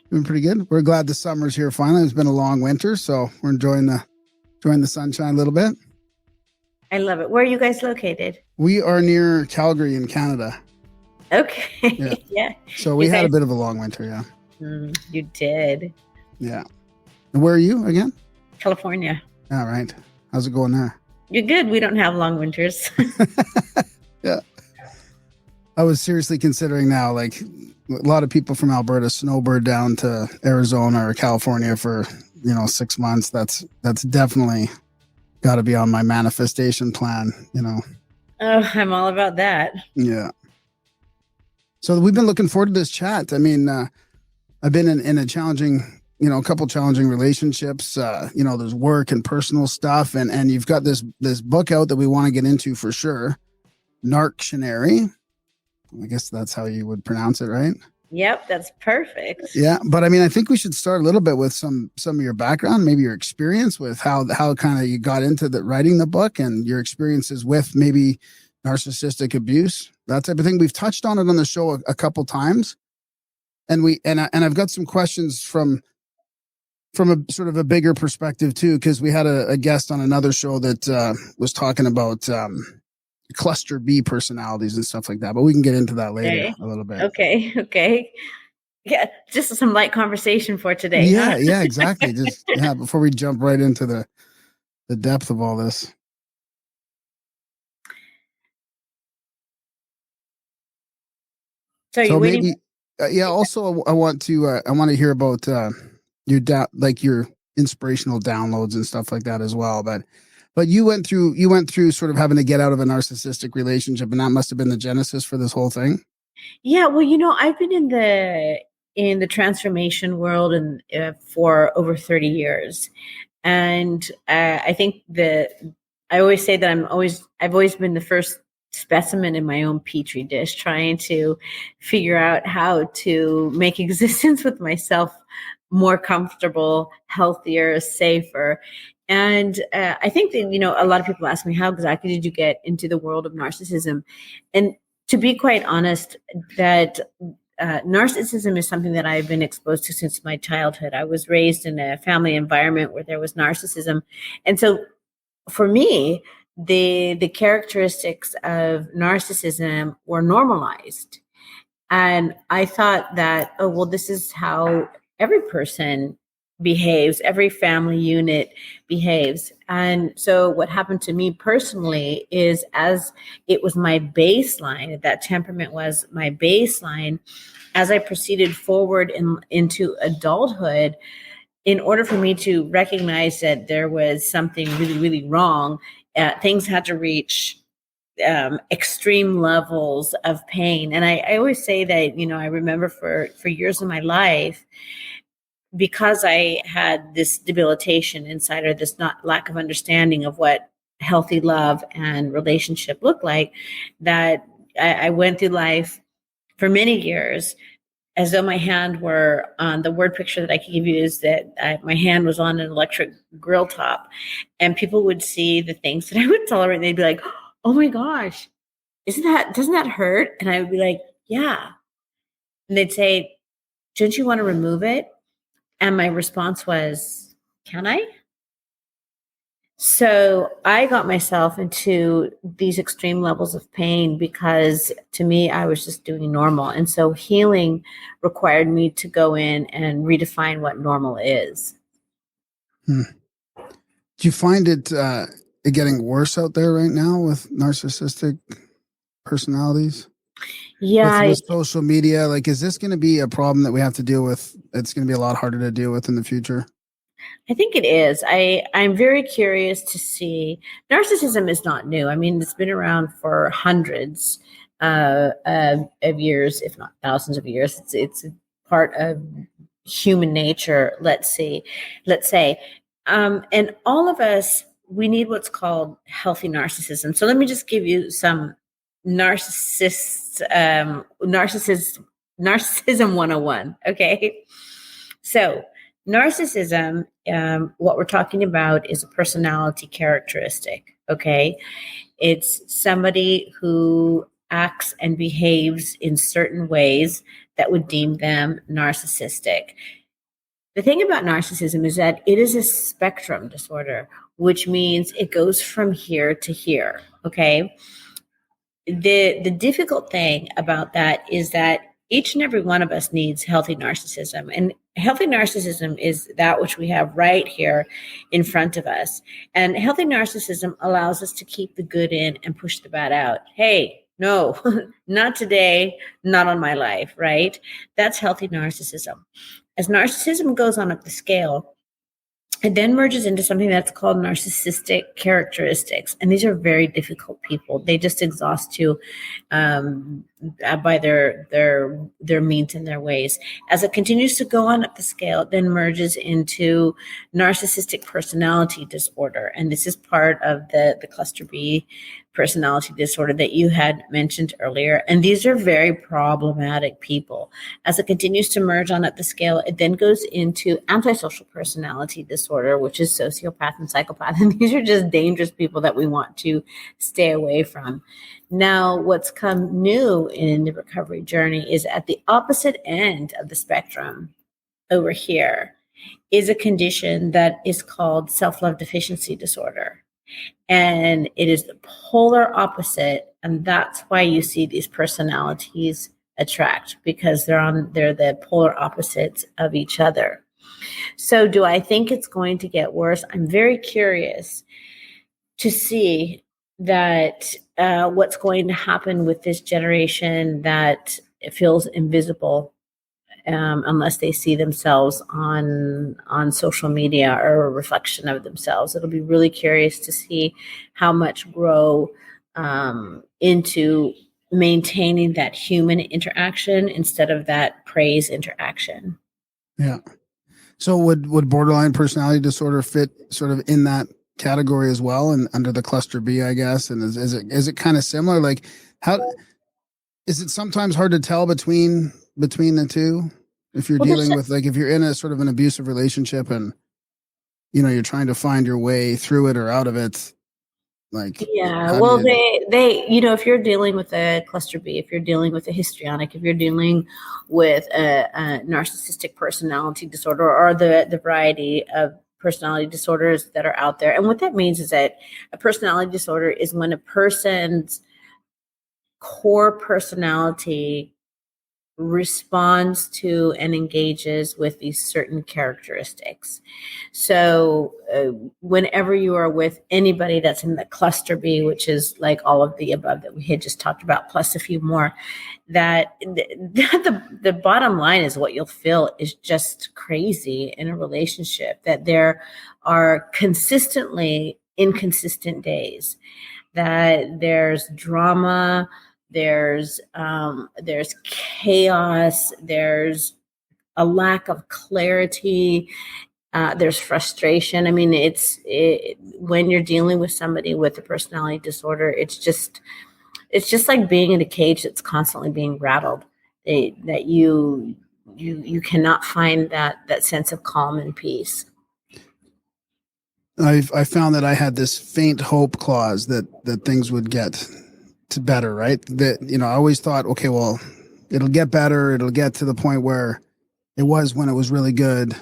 Doing pretty good. We're glad the summer's here finally. It's been a long winter, so we're enjoying the sunshine a little bit. I love it. Where are you guys located? We are near Calgary in Canada. Okay. Yeah. Yeah. So we had a bit of a long winter, yeah. You did. Yeah. And where are you again? California. All right. How's it going there? You're good. We don't have long winters. Yeah. I was seriously considering now, like a lot of people from Alberta snowbird down to Arizona or California for, 6 months. That's definitely got to be on my manifestation plan, Oh, I'm all about that. Yeah. So we've been looking forward to this chat. I mean, I've been in a challenging, a couple challenging relationships. There's work and personal stuff, and you've got this book out that we want to get into for sure. Narc.Tion.Ary. I guess that's how you would pronounce it, right? Yep, that's perfect. Yeah, but I mean, I think we should start a little bit with some of your background, maybe your experience with how kind of you got into writing the book and your experiences with maybe narcissistic abuse, that type of thing. We've touched on it on the show a couple times, and I've got some questions from a sort of a bigger perspective too, because we had a guest on another show that was talking about cluster B personalities and stuff like that, but we can get into that later a little bit. Okay. Yeah, just some light conversation for today. Yeah, yeah, exactly. Just before we jump right into the depth of all this. So So you're waiting. maybe, yeah. Also, I want to hear about your inspirational downloads and stuff like that as well. But you went through sort of having to get out of a narcissistic relationship, and that must have been the genesis for this whole thing. Yeah, well, I've been in the transformation world and for over 30 years, and I think that I always say that I've always been the first specimen in my own petri dish, trying to figure out how to make existence with myself more comfortable, healthier, safer. And I think that, a lot of people ask me, how exactly did you get into the world of narcissism? And to be quite honest, that narcissism is something that I've been exposed to since my childhood. I was raised in a family environment where there was narcissism. And so for me, the characteristics of narcissism were normalized. And I thought that, oh, well, this is how every person behaves, every family unit behaves. And so what happened to me personally is, as it was my baseline, that temperament was my baseline, as I proceeded forward into adulthood, in order for me to recognize that there was something really, really wrong, things had to reach extreme levels of pain. And I always say that, I remember for years of my life, because I had this debilitation inside, or this lack of understanding of what healthy love and relationship looked like, that I went through life for many years as though my hand were on, the word picture that I can give you is that my hand was on an electric grill top, and people would see the things that I would tolerate, and they'd be like, oh my gosh, doesn't that hurt? And I would be like, yeah. And they'd say, don't you want to remove it? And my response was, can I? So I got myself into these extreme levels of pain because, to me, I was just doing normal. And so healing required me to go in and redefine what normal is. Do you find it getting worse out there right now with narcissistic personalities? Yeah. With social media, is this going to be a problem that we have to deal with? It's going to be a lot harder to deal with in the future. I think it is. I'm very curious to see. Narcissism is not new. I mean, it's been around for hundreds of years, if not thousands of years. It's a part of human nature, let's say. And all of us, we need what's called healthy narcissism. So let me just give you some narcissism 101. Okay. So narcissism, what we're talking about is a personality characteristic. Okay. It's somebody who acts and behaves in certain ways that would deem them narcissistic. The thing about narcissism is that it is a spectrum disorder, which means it goes from here to here. Okay. The difficult thing about that is that each and every one of us needs healthy narcissism. And healthy narcissism is that which we have right here in front of us. And healthy narcissism allows us to keep the good in and push the bad out. Hey, no, not today, not on my life, right? That's healthy narcissism. As narcissism goes on up the scale, it then merges into something that's called narcissistic characteristics. And these are very difficult people. They just exhaust you by their means and their ways. As it continues to go on up the scale, it then merges into narcissistic personality disorder. And this is part of the cluster B personality disorder that you had mentioned earlier. And these are very problematic people. As it continues to merge on up the scale, it then goes into antisocial personality disorder, which is sociopath and psychopath. And these are just dangerous people that we want to stay away from. Now, what's come new in the recovery journey is at the opposite end of the spectrum over here is a condition that is called self-love deficiency disorder. And it is the polar opposite. And that's why you see these personalities attract, because they're the polar opposites of each other. So do I think it's going to get worse? I'm very curious to see that what's going to happen with this generation that feels invisible unless they see themselves on social media or a reflection of themselves. It'll be really curious to see how much grow into maintaining that human interaction instead of that praise interaction. Yeah. So would borderline personality disorder fit sort of in that category as well, and under the cluster B, I guess? And is it kind of similar? Like, how is it sometimes hard to tell between the two if you're dealing with, like, if you're in a sort of an abusive relationship and you're trying to find your way through it or out of it? Like, yeah, well, they if you're dealing with a cluster B, if you're dealing with a histrionic, if you're dealing with a narcissistic personality disorder, or the variety of personality disorders that are out there. And what that means is that a personality disorder is when a person's core personality responds to and engages with these certain characteristics. So whenever you are with anybody that's in the cluster B, which is like all of the above that we had just talked about, plus a few more, that the bottom line is what you'll feel is just crazy in a relationship, that there are consistently inconsistent days, that there's drama, there's chaos, there's a lack of clarity, there's frustration. I mean, when you're dealing with somebody with a personality disorder, it's just like being in a cage that's constantly being rattled. That you cannot find that sense of calm and peace. I found that I had this faint hope clause that things would get to better, right? That, I always thought, okay, well, it'll get better. It'll get to the point where it was when it was really good.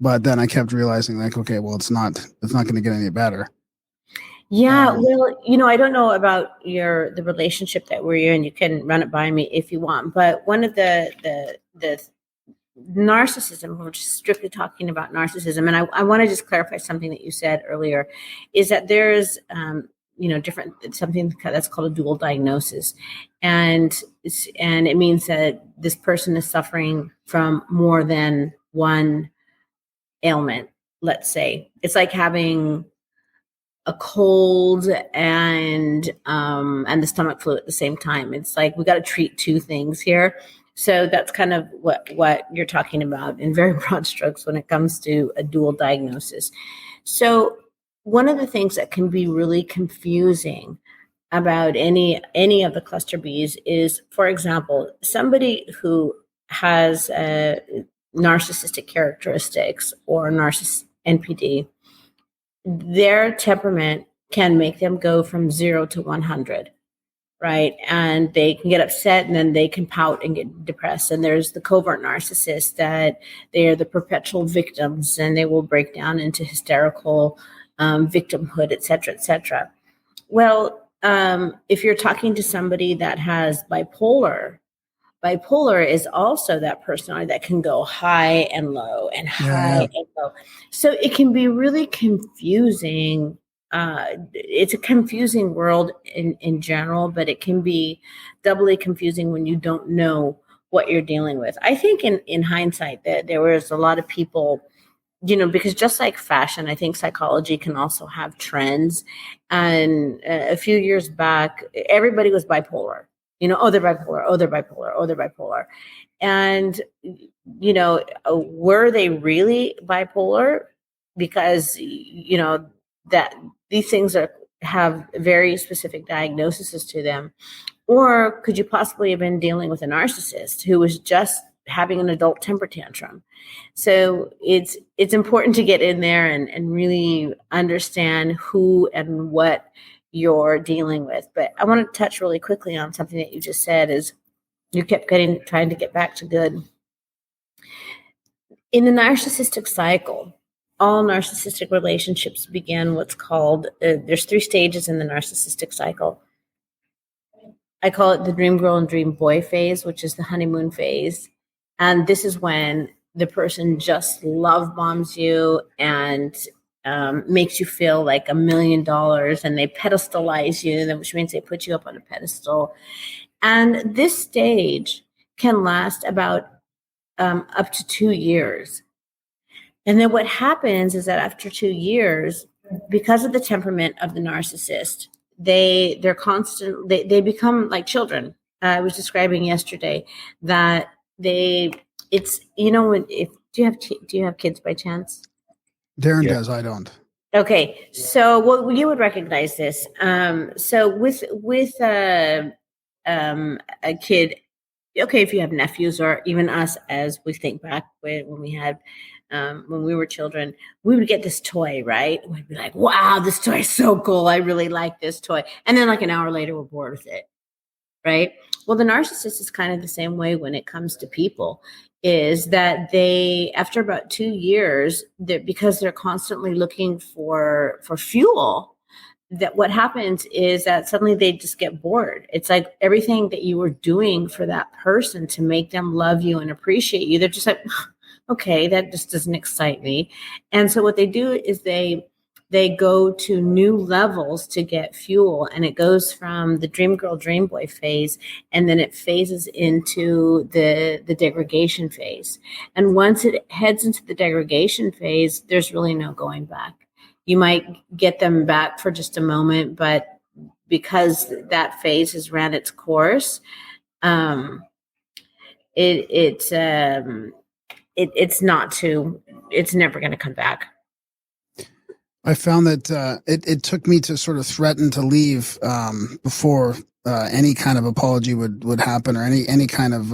But then I kept realizing, like, okay, well, it's not going to get any better. Yeah. Well, I don't know about the relationship that we're in. You can run it by me if you want. But one of the narcissism, we're just strictly talking about narcissism. And I want to just clarify something that you said earlier, is that there's, something that's called a dual diagnosis. And it means that this person is suffering from more than one ailment. Let's say it's like having a cold and the stomach flu at the same time. It's like, we got to treat two things here. So that's kind of what you're talking about in very broad strokes when it comes to a dual diagnosis. So one of the things that can be really confusing about any of the cluster Bs is, for example, somebody who has narcissistic characteristics or NPD, their temperament can make them go from 0 to 100. Right. And they can get upset and then they can pout and get depressed. And there's the covert narcissist that they are the perpetual victims and they will break down into hysterical victimhood, et cetera, et cetera. Well, if you're talking to somebody that has bipolar is also that personality that can go high and low and high and low. So it can be really confusing. It's a confusing world in general, but it can be doubly confusing when you don't know what you're dealing with. I think in hindsight that there was a lot of people, because just like fashion, I think psychology can also have trends. And a few years back, everybody was bipolar. Oh, they're bipolar. Oh, they're bipolar. Oh, they're bipolar. And, were they really bipolar? Because, that these things have very specific diagnoses to them. Or could you possibly have been dealing with a narcissist who was just having an adult temper tantrum? So it's important to get in there and really understand who and what you're dealing with. But I want to touch really quickly on something that you just said, is you kept trying to get back to good. In the narcissistic cycle, all narcissistic relationships begin what's called, there's 3 stages in the narcissistic cycle. I call it the dream girl and dream boy phase, which is the honeymoon phase. And this is when the person just love bombs you and makes you feel like $1 million, and they pedestalize you, which means they put you up on a pedestal. And this stage can last about up to 2 years. And then what happens is that after 2 years, because of the temperament of the narcissist, they become like children. I was describing yesterday that do you have kids by chance? Darren does. I don't. Okay, so you would recognize this. So with a kid, okay, if you have nephews or even us, as we think back when we had when we were children, we would get this toy, right? We'd be like, "Wow, this toy is so cool! I really like this toy." And then, like an hour later, we're bored with it, right? Well, the narcissist is kind of the same way when it comes to people. Is that they, after about 2 years, because they're constantly looking for fuel, that what happens is that suddenly they just get bored. It's like everything that you were doing for that person to make them love you and appreciate you, they're just like, okay, that just doesn't excite me. And so what they do is they go to new levels to get fuel, and it goes from the dream girl, dream boy phase, and then it phases into the degradation phase. And once it heads into the degradation phase, there's really no going back. You might get them back for just a moment, but because that phase has ran its course, it's never going to come back. I found that it took me to sort of threaten to leave before any kind of apology would happen, or any kind of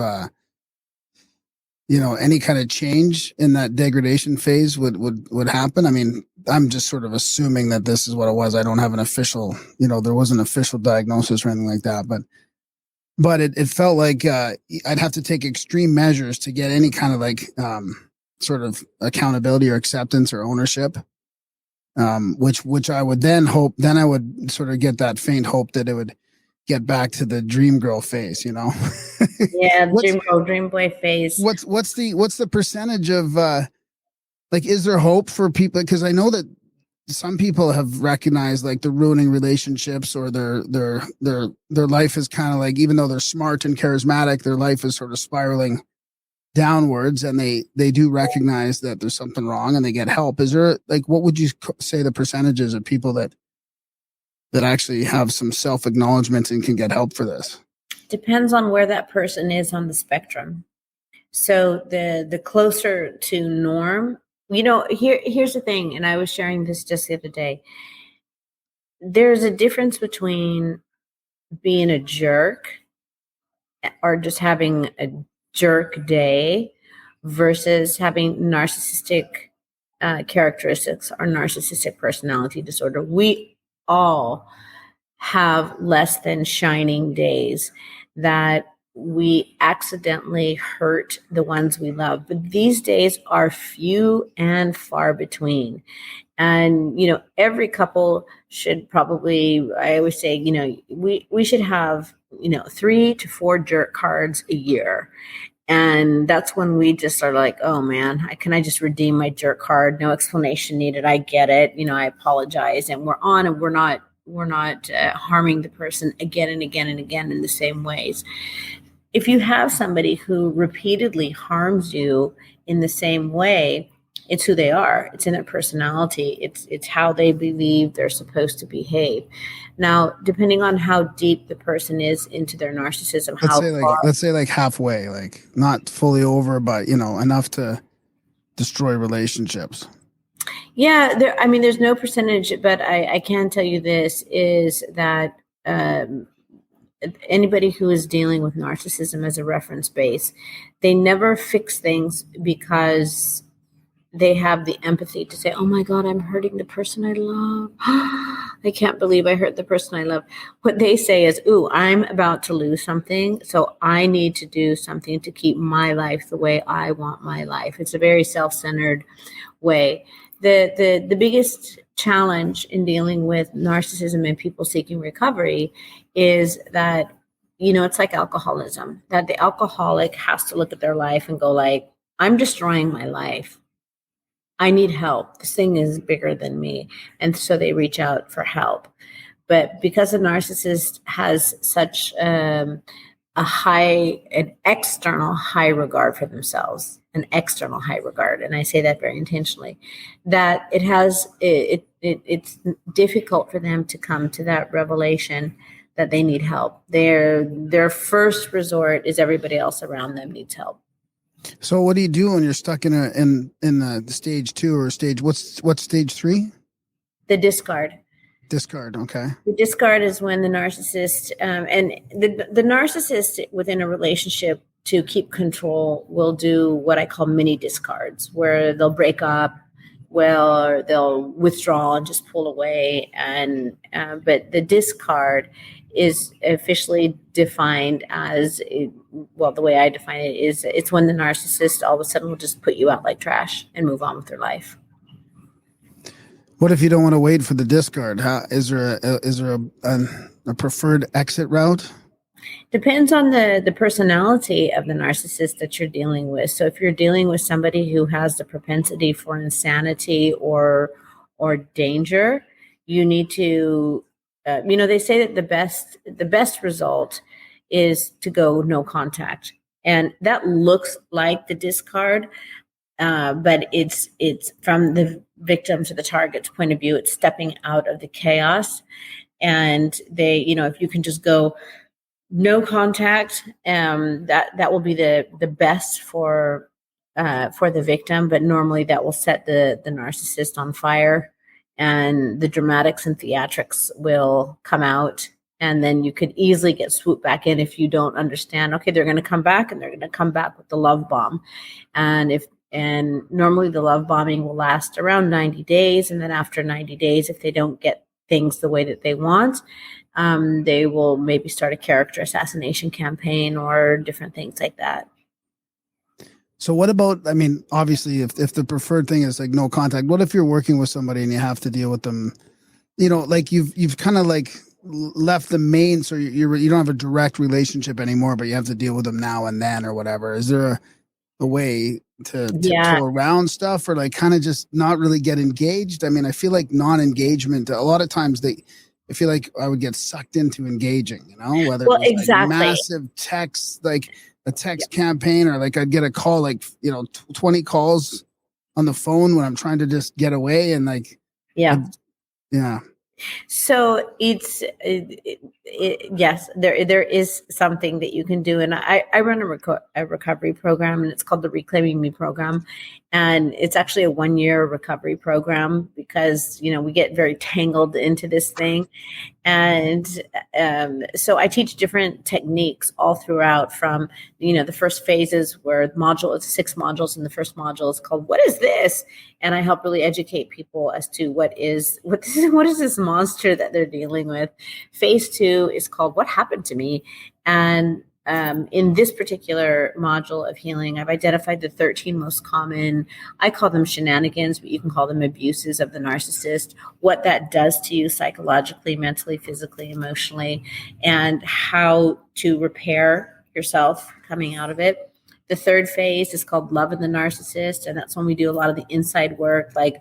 any kind of change in that degradation phase would happen. I mean, I'm just sort of assuming that this is what it was. I don't have an official, there wasn't an official diagnosis or anything like that, but it felt like I'd have to take extreme measures to get any kind of like sort of accountability or acceptance or ownership. Which I would then hope, I would sort of get that faint hope that it would get back to the dream girl phase, Yeah, the dream girl, dream boy phase. What's the percentage of is there hope for people? Because I know that some people have recognized like the ruining relationships, or their life is kind of like, even though they're smart and charismatic, their life is sort of spiraling downwards, and they do recognize that there's something wrong and they get help. Is there, like, what would you say the percentages of people that actually have some self-acknowledgement and can get help for this? Depends on where that person is on the spectrum. So the closer to norm, here's the thing, and I was sharing this just the other day. There's a difference between being a jerk or just having a jerk day versus having narcissistic characteristics or narcissistic personality disorder. We all have less than shining days that we accidentally hurt the ones we love. But these days are few and far between. And, every couple should probably, I always say, we should have, 3 to 4 jerk cards a year. And that's when we just are like, oh man, can I just redeem my jerk card? No explanation needed. I get it. I apologize. And we're on, and we're not harming the person again and again and again in the same ways. If you have somebody who repeatedly harms you in the same way, it's who they are. It's in their personality. It's how they believe they're supposed to behave. Now, depending on how deep the person is into their narcissism, let's say halfway, like not fully over, but enough to destroy relationships. Yeah, there's no percentage, but I can tell you this is that anybody who is dealing with narcissism as a reference base, they never fix things because they have the empathy to say, oh my God, I'm hurting the person I love. I can't believe I hurt the person I love. What they say is, ooh, I'm about to lose something, so I need to do something to keep my life the way I want my life. It's a very self-centered way. The biggest challenge in dealing with narcissism and people seeking recovery is that it's like alcoholism, that the alcoholic has to look at their life and go like, I'm destroying my life. I need help. This thing is bigger than me. And so they reach out for help. But because a narcissist has such an external high regard for themselves, an external high regard, and I say that very intentionally, that it's difficult for them to come to that revelation that they need help. Their first resort is everybody else around them needs help. So what do you do when you're stuck in the stage 2 or what's stage 3? The discard. Discard. Okay. The discard is when the narcissist and the narcissist within a relationship, to keep control, will do what I call mini discards, where they'll break up, or they'll withdraw and just pull away. And but the discard is officially defined as, well, the way I define it is, it's when the narcissist all of a sudden will just put you out like trash and move on with their life. What if you don't want to wait for the discard? Is there a preferred exit route? Depends on the personality of the narcissist that you're dealing with. So if you're dealing with somebody who has the propensity for insanity or danger, you need to, they say that the best result is to go no contact. And that looks like the discard, but it's from the victim to the target's point of view. It's stepping out of the chaos. And they, if you can just go no contact, that will be the best for the victim. But normally that will set the narcissist on fire, and the dramatics and theatrics will come out. And then you could easily get swooped back in if you don't understand, okay, they're going to come back, and they're going to come back with the love bomb. And normally the love bombing will last around 90 days. And then after 90 days, if they don't get things the way that they want, they will maybe start a character assassination campaign or different things like that. So what about, obviously if the preferred thing is like no contact, what if you're working with somebody and you have to deal with them, like you've kind of like left the main, so you don't have a direct relationship anymore, but you have to deal with them now and then or whatever. Is there a way to go around stuff, or like kind of just not really get engaged? I feel like non-engagement, a lot of times I feel like I would get sucked into engaging, whether it was exactly. like massive texts, like a text campaign, or like I'd get a call, like, 20 calls on the phone when I'm trying to just get away. And like, yeah. So it's yes, there is something that you can do, and I run a recovery program, and it's called the Reclaiming Me program, and it's actually a 1-year recovery program because we get very tangled into this thing, and so I teach different techniques all throughout. From the first phases, where it's 6 modules, and the first module is called "What is this?" and I help really educate people as to what is this monster that they're dealing with. Phase 2 is called "What happened to me?" And in this particular module of healing, I've identified the 13 most common, I call them shenanigans, but you can call them abuses of the narcissist, what that does to you psychologically, mentally, physically, emotionally, and how to repair yourself coming out of it. The third phase is called Love of the Narcissist, and that's when we do a lot of the inside work, like,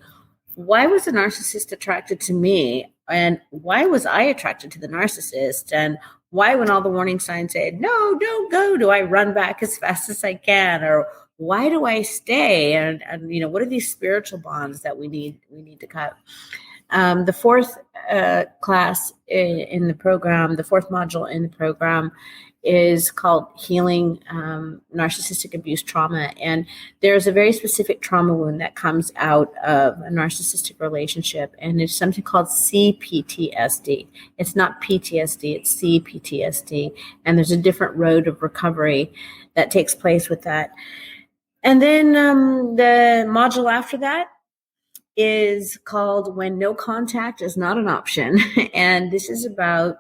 why was the narcissist attracted to me? And why was I attracted to the narcissist? And why, when all the warning signs say, no, don't go, do I run back as fast as I can? Or why do I stay? And what are these spiritual bonds that we need to cut? The fourth class in the program, the fourth module in the program, is called Healing Narcissistic Abuse Trauma. And there's a very specific trauma wound that comes out of a narcissistic relationship. And it's something called CPTSD. It's not PTSD, it's CPTSD. And there's a different road of recovery that takes place with that. And then the module after that is called When No Contact is Not an Option. And this is about,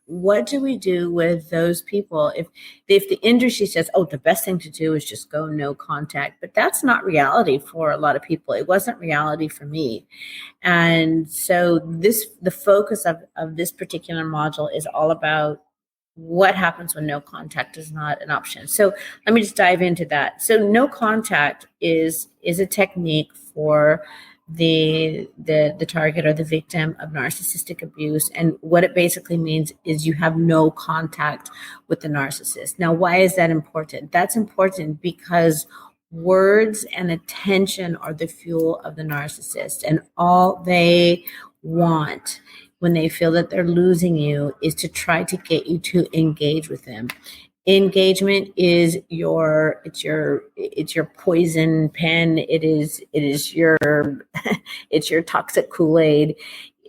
what do we do with those people if the industry says, oh, the best thing to do is just go no contact? But that's not reality for a lot of people. It wasn't reality for me. And so the focus of this particular module is all about what happens when no contact is not an option. So let me just dive into that. So no contact is a technique for the target or the victim of narcissistic abuse. And what it basically means is you have no contact with the narcissist. Now, why is that important? That's important because words and attention are the fuel of the narcissist, and all they want when they feel that they're losing you is to try to get you to engage with them. Engagement is your poison pen. It is your it's your toxic Kool-Aid.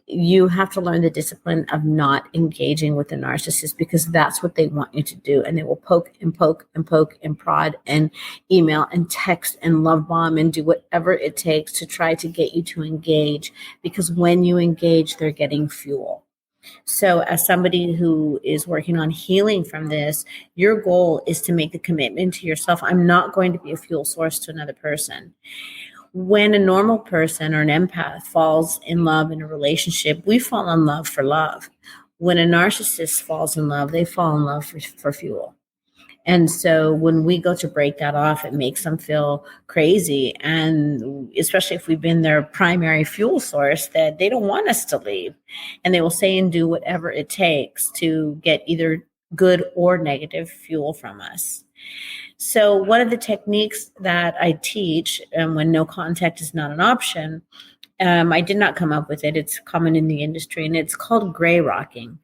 You have to learn the discipline of not engaging with the narcissist, because that's what they want you to do. And they will poke and poke and poke and prod and email and text and love bomb and do whatever it takes to try to get you to engage, because when you engage, they're getting fuel. So as somebody who is working on healing from this, your goal is to make the commitment to yourself. I'm not going to be a fuel source to another person. When a normal person or an empath falls in love in a relationship, we fall in love for love. When a narcissist falls in love, they fall in love for fuel. And so when we go to break that off, it makes them feel crazy. And especially if we've been their primary fuel source, that they don't want us to leave. And they will say and do whatever it takes to get either good or negative fuel from us. So one of the techniques that I teach when no contact is not an option, I did not come up with it. It's common in the industry, and it's called gray rocking.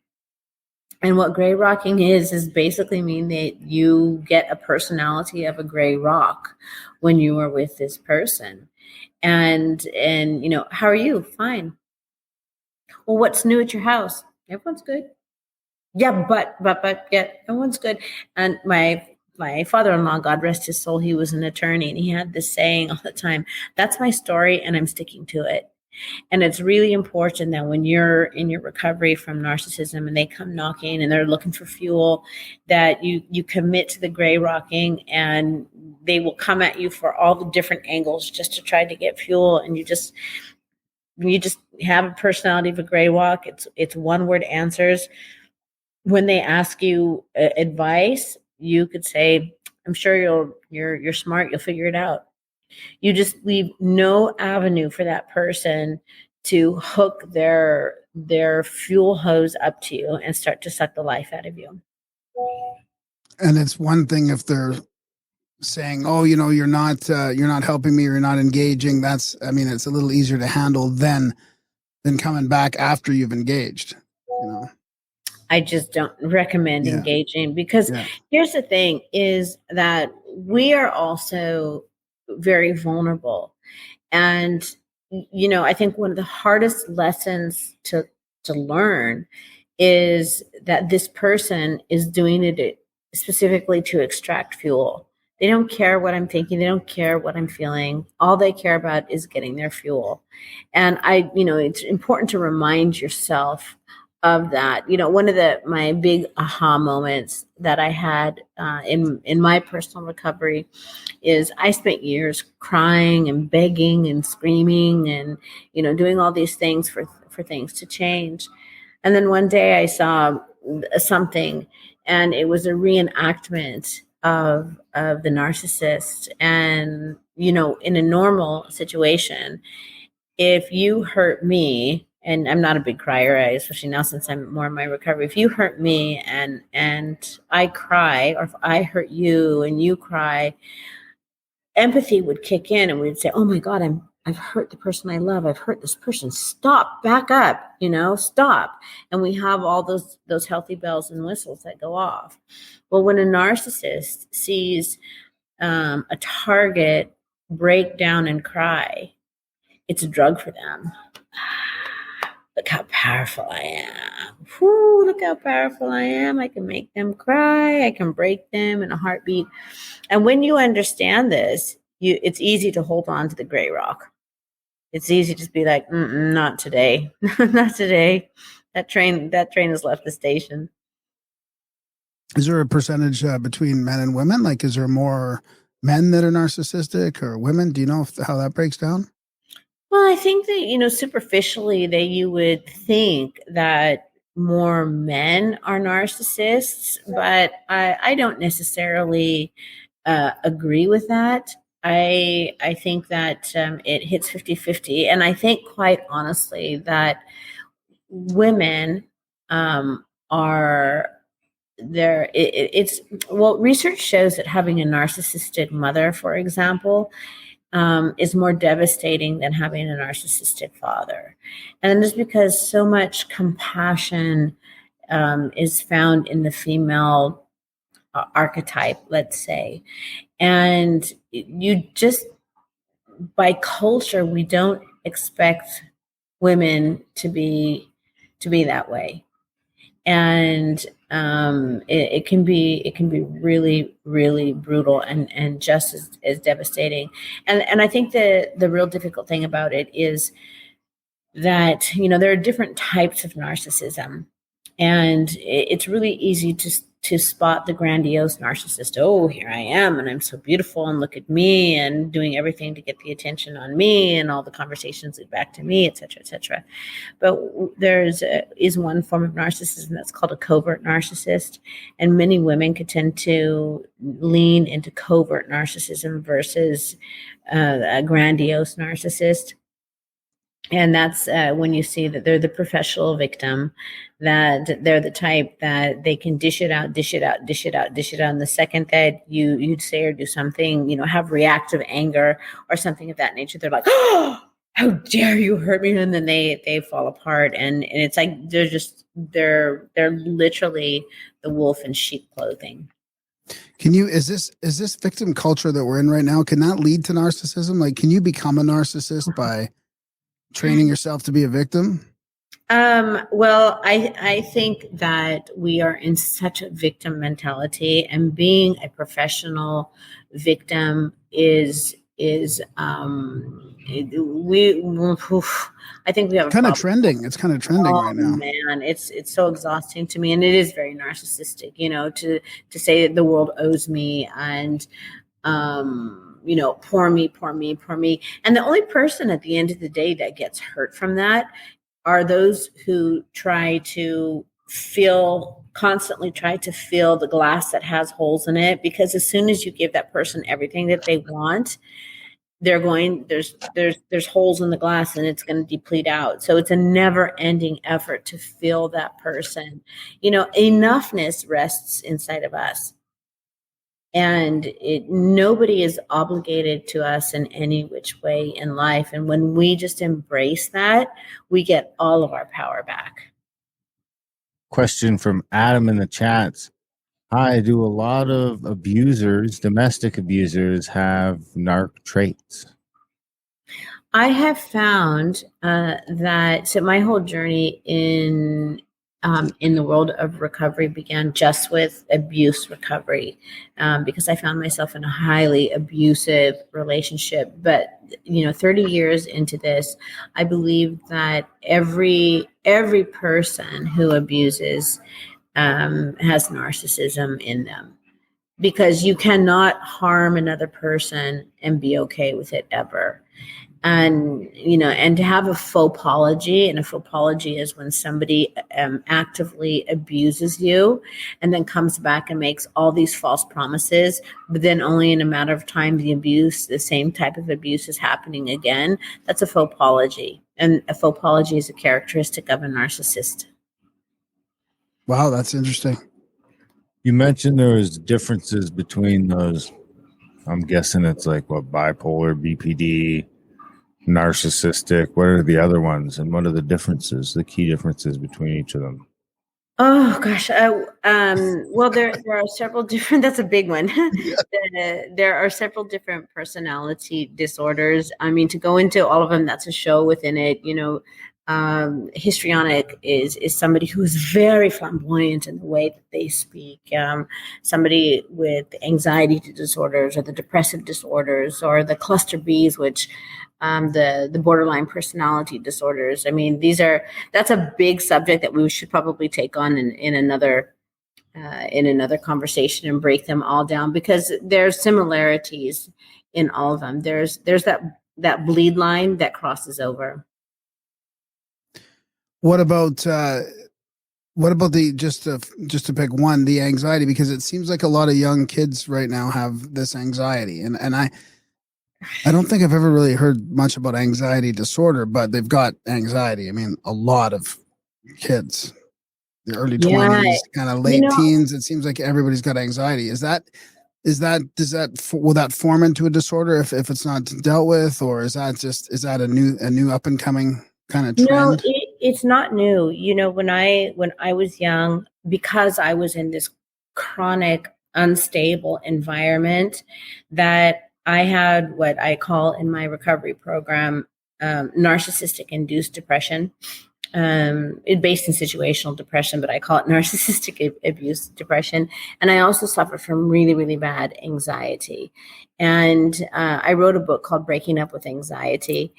And what gray rocking is basically mean that you get a personality of a gray rock when you are with this person. And you know, how are you? Fine. Well, what's new at your house? Everyone's good. Yeah, but yeah, everyone's good. And my father-in-law, God rest his soul, he was an attorney, and he had this saying all the time, that's my story and I'm sticking to it. And it's really important that when you're in your recovery from narcissism and they come knocking and they're looking for fuel, that you commit to the gray rocking, and they will come at you for all the different angles just to try to get fuel. And you just have a personality of a gray rock. It's one word answers. When they ask you advice, you could say, I'm sure you're smart, you'll figure it out. You just leave no avenue for that person to hook their fuel hose up to you and start to suck the life out of you. And it's one thing if they're saying, "Oh, you know, you're not helping me, or you're not engaging." It's a little easier to handle than coming back after you've engaged. You know, I just don't recommend engaging, because here's the thing: is that we are also very vulnerable. And, you know, I think one of the hardest lessons to learn is that this person is doing it specifically to extract fuel. They don't care what I'm thinking. They don't care what I'm feeling. All they care about is getting their fuel. And it's important to remind yourself of that. You know, one of my big aha moments that I had in my personal recovery is I spent years crying and begging and screaming and, you know, doing all these things for things to change. And then one day I saw something, and it was a reenactment of the narcissist. And, you know, in a normal situation, if you hurt me, and I'm not a big crier, especially now since I'm more in my recovery. If you hurt me and I cry, or if I hurt you and you cry, empathy would kick in, and we'd say, "Oh my God, I've hurt the person I love. I've hurt this person. Stop, back up, you know, stop." And we have all those healthy bells and whistles that go off. Well, when a narcissist sees a target break down and cry, it's a drug for them. Look how powerful I am. Whew, look how powerful I am. I can make them cry. I can break them in a heartbeat. And when you understand this, it's easy to hold on to the gray rock. It's easy to just be like, not today. Not today. That train has left the station. Is there a percentage between men and women? Like, is there more men that are narcissistic or women? Do you know how that breaks down? Well, I think that, you know, superficially that you would think that more men are narcissists, but I don't necessarily agree with that. I think that it hits 50-50. And I think, quite honestly, that women are there. Research shows that having a narcissistic mother, for example, is more devastating than having a narcissistic father. And it's because so much compassion is found in the female archetype, let's say. And you just, by culture, we don't expect women to be that way. And it can be really, really brutal and just as devastating. And I think the real difficult thing about it is that, there are different types of narcissism, and it's really easy to spot the grandiose narcissist. Oh, here I am, and I'm so beautiful, and look at me, and doing everything to get the attention on me, and all the conversations lead back to me, et cetera, et cetera. But is one form of narcissism that's called a covert narcissist, and many women could tend to lean into covert narcissism versus a grandiose narcissist. And that's when you see that they're the professional victim, that they're the type that they can dish it out. And the second that you'd say or do something, have reactive anger or something of that nature, they're like, oh, how dare you hurt me? And then they fall apart. And it's like, they're literally the wolf in sheep clothing. Is this victim culture that we're in right now, can that lead to narcissism? Like, can you become a narcissist by training yourself to be a victim? Well, I think that we are in such a victim mentality, and being a professional victim I think we have kind of trending. It's kind of trending right now. Man, it's so exhausting to me, and it is very narcissistic, to say that the world owes me, and poor me. And the only person at the end of the day that gets hurt from that are those who constantly try to fill the glass that has holes in it, because as soon as you give that person everything that they want, there's holes in the glass, and it's going to deplete out. So it's a never ending effort to fill that person. Enoughness rests inside of us. And nobody is obligated to us in any which way in life. And when we just embrace that, we get all of our power back. Question from Adam in the chats. Hi, do a lot of domestic abusers, have narc traits? I have found that my whole journey in the world of recovery began just with abuse recovery, because I found myself in a highly abusive relationship. But 30 years into this, I believe that every person who abuses has narcissism in them, because you cannot harm another person and be okay with it ever. And, and to have a faux apology, and a faux apology is when somebody actively abuses you and then comes back and makes all these false promises, but then only in a matter of time, the same type of abuse is happening again. That's a faux apology. And a faux apology is a characteristic of a narcissist. Wow, that's interesting. You mentioned there was differences between those. I'm guessing it's like bipolar, BPD, narcissistic. What are the other ones, and what are the differences, the key differences between each of them? Oh gosh. Well, there are several different, that's a big one. There are several different personality disorders. I mean, to go into all of them, that's a show within it. Histrionic is somebody who is very flamboyant in the way that they speak. Somebody with anxiety disorders, or the depressive disorders, or the cluster Bs, which the borderline personality disorders. I mean, that's a big subject that we should probably take on in another conversation and break them all down, because there's similarities in all of them. There's that bleed line that crosses over. What about What about just to pick one, the anxiety? Because it seems like a lot of young kids right now have this anxiety, and I don't think I've ever really heard much about anxiety disorder, but they've got anxiety. I mean, a lot of kids, the early 20s, kind of late teens. It seems like everybody's got anxiety. Will that form into a disorder if it's not dealt with, or is that a new up and coming kind of trend? No, it's not new. When I was young, because I was in this chronic, unstable environment, that I had what I call in my recovery program, narcissistic induced depression. It's based in situational depression, but I call it narcissistic abuse depression. And I also suffer from really, really bad anxiety. And I wrote a book called Breaking Up with Anxiety,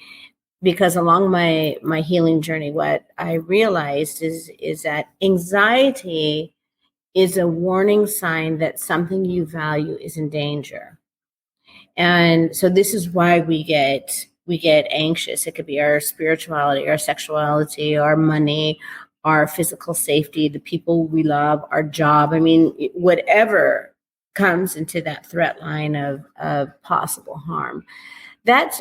because along my healing journey, what I realized is that anxiety is a warning sign that something you value is in danger. And so this is why we get anxious. It could be our spirituality, our sexuality, our money, our physical safety, the people we love, our job. I mean, whatever comes into that threat line of possible harm, that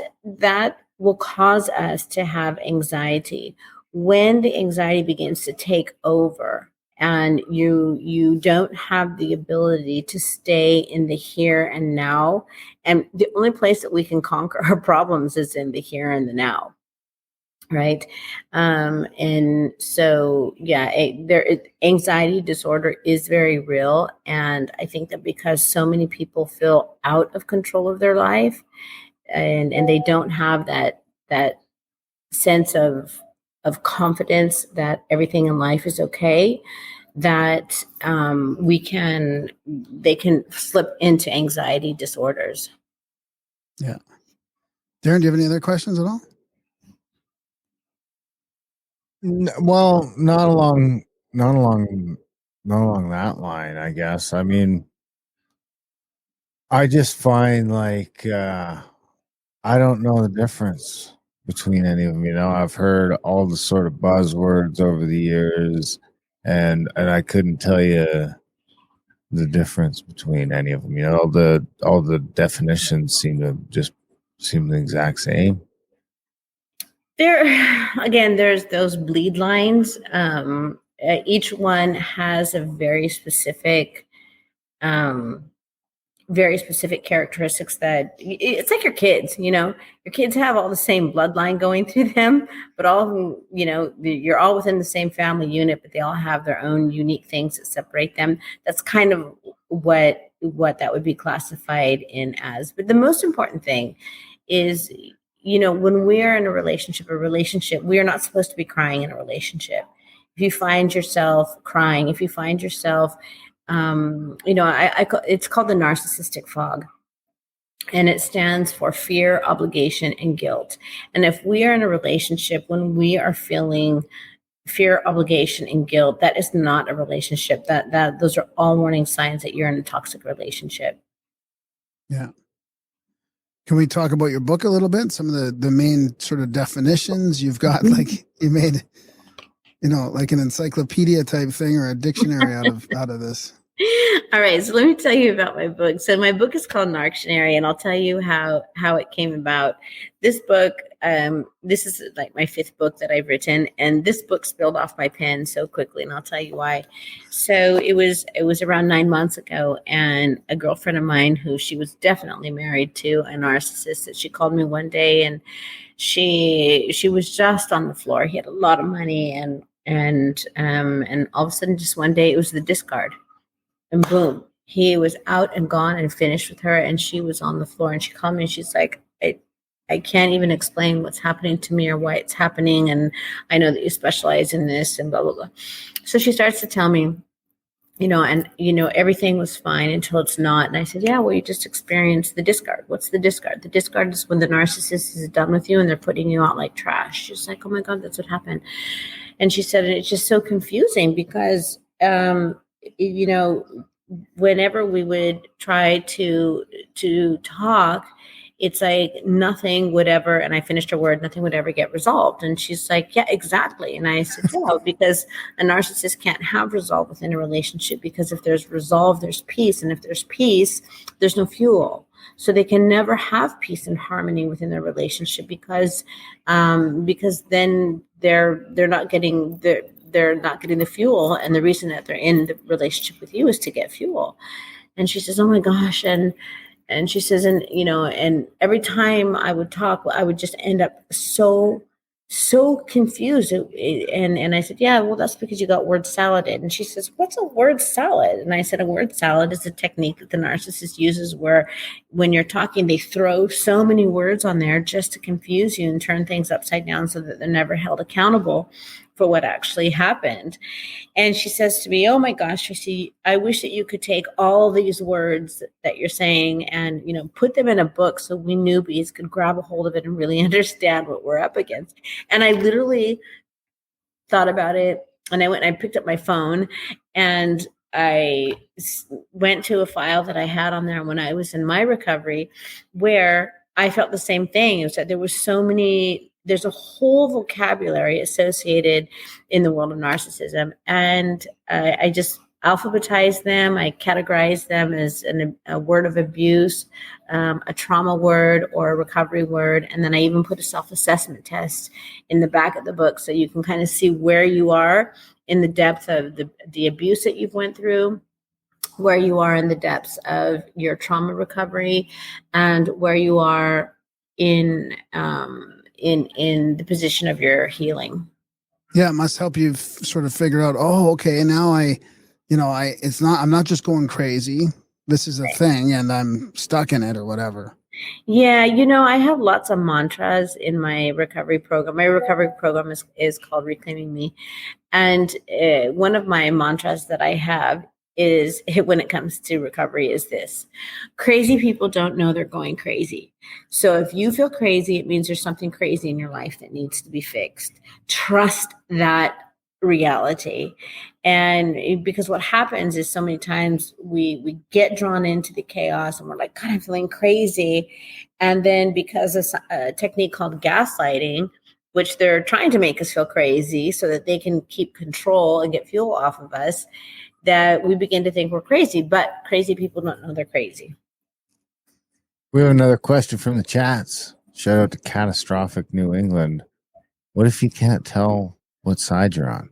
will cause us to have anxiety. When the anxiety begins to take over and you don't have the ability to stay in the here and now, and the only place that we can conquer our problems is in the here and the now, right? And so, anxiety disorder is very real. And I think that because so many people feel out of control of their life, and they don't have that sense of confidence that everything in life is okay, that they can slip into anxiety disorders. Yeah. Darren, do you have any other questions at all? Well, not along that line, I guess. I mean, I just find like I don't know the difference between any of them. I've heard all the sort of buzzwords over the years, and I couldn't tell you the difference between any of them. All the definitions seem the exact same. There's those bleed lines. Each one has a very specific characteristics that it's like your kids, your kids have all the same bloodline going through them, but all, you're all within the same family unit, but they all have their own unique things that separate them. That's kind of what that would be classified in as. But the most important thing is, when we are in a relationship, we are not supposed to be crying in a relationship. If you find yourself crying, if you find yourself it's called the narcissistic fog, and it stands for fear, obligation, and guilt. And if we are in a relationship when we are feeling fear, obligation, and guilt, that is not a relationship. That those are all warning signs that you're in a toxic relationship. Yeah. Can we talk about your book a little bit? Some of the main sort of definitions you've got, like you made, like an encyclopedia type thing or a dictionary out of this. All right, so let me tell you about my book. So my book is called Narc.Tion.Ary, and I'll tell you how it came about. This book, this is like my 5th book that I've written, and this book spilled off my pen so quickly, and I'll tell you why. So it was around 9 months ago, and a girlfriend of mine who she was definitely married to a narcissist, that she called me one day, and she was just on the floor. He had a lot of money, and all of a sudden, just one day, it was the discard. And boom, he was out and gone and finished with her. And she was on the floor, and she called me and she's like, I can't even explain what's happening to me or why it's happening. And I know that you specialize in this and blah, blah, blah. So she starts to tell me, everything was fine until it's not. And I said, yeah, well, you just experienced the discard. What's the discard? The discard is when the narcissist is done with you and they're putting you out like trash. She's like, oh my God, that's what happened. And she said, it's just so confusing because, whenever we would try to talk, it's like nothing would ever, and I finished her word, nothing would ever get resolved. And she's like, yeah, exactly. And I said, yeah, because a narcissist can't have resolve within a relationship, because if there's resolve, there's peace. And if there's peace, there's no fuel. So they can never have peace and harmony within their relationship, because then they're not getting the fuel. And the reason that they're in the relationship with you is to get fuel. And she says, oh my gosh. And she says, and every time I would talk, I would just end up so confused. And I said, yeah, well, that's because you got word saladed. And she says, what's a word salad? And I said, a word salad is a technique that the narcissist uses where when you're talking, they throw so many words on there just to confuse you and turn things upside down so that they're never held accountable for what actually happened. And she says to me, oh my gosh, Tracy, I wish that you could take all these words that you're saying and, put them in a book so we newbies could grab a hold of it and really understand what we're up against. And I literally thought about it, and I picked up my phone and I went to a file that I had on there when I was in my recovery, where I felt the same thing. It was that there's a whole vocabulary associated in the world of narcissism. And I just alphabetized them. I categorized them as a word of abuse, a trauma word, or a recovery word. And then I even put a self-assessment test in the back of the book so you can kind of see where you are in the depth of the abuse that you've went through, where you are in the depths of your trauma recovery, and where you are in the position of your healing. Yeah, it must help you sort of figure out, oh, okay, now I'm not just going crazy. This is a thing and I'm stuck in it or whatever. Yeah, I have lots of mantras in my recovery program. My recovery program is called Reclaiming Me. And one of my mantras that I have is, when it comes to recovery, is this: crazy people don't know they're going crazy. So if you feel crazy, it means there's something crazy in your life that needs to be fixed. Trust that reality. And because what happens is, so many times we get drawn into the chaos and we're like, God, I'm feeling crazy. And then because of a technique called gaslighting, which they're trying to make us feel crazy so that they can keep control and get fuel off of us, that we begin to think we're crazy. But crazy people don't know they're crazy. We have another question from the chats. Shout out to Catastrophic New England. What if you can't tell what side you're on?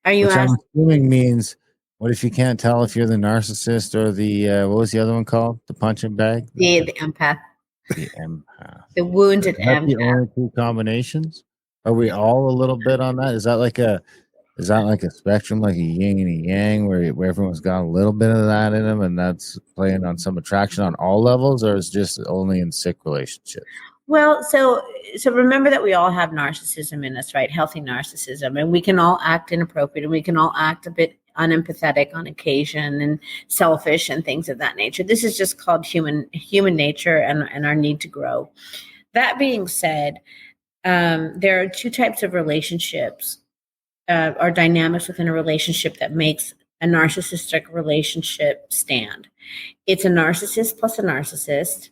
Are you Which asking? I'm assuming means, what if you can't tell if you're the narcissist or the, what was the other one called? The punching bag? The empath. The empath. The wounded Is that the empath. only two combinations? Are we all a little bit on that? Is that like a spectrum, like a yin and a yang, where everyone's got a little bit of that in them, and that's playing on some attraction on all levels, or is it just only in sick relationships? Well, so remember that we all have narcissism in us, right? Healthy narcissism, and we can all act inappropriate, and we can all act a bit unempathetic on occasion and selfish and things of that nature. This is just called human nature and our need to grow. That being said, there are two types of relationships or dynamics within a relationship that makes a narcissistic relationship stand. It's a narcissist plus a narcissist.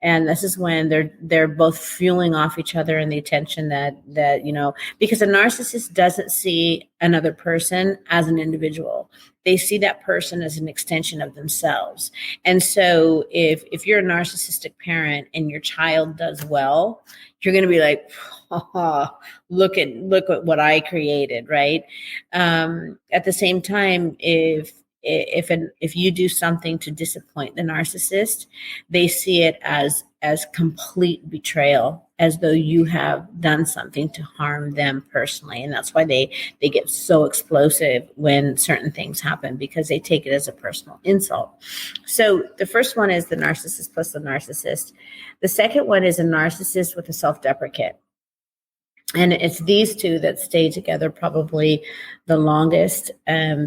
And this is when they're both fueling off each other and the attention that because a narcissist doesn't see another person as an individual. They see that person as an extension of themselves. And so if you're a narcissistic parent and your child does well, you're going to be like, oh, look at what I created, right? At the same time, if you do something to disappoint the narcissist, they see it as complete betrayal, as though you have done something to harm them personally. And that's why they get so explosive when certain things happen, because they take it as a personal insult. So the first one is the narcissist plus the narcissist. The second one is a narcissist with a self-deprecate. And it's these two that stay together probably the longest,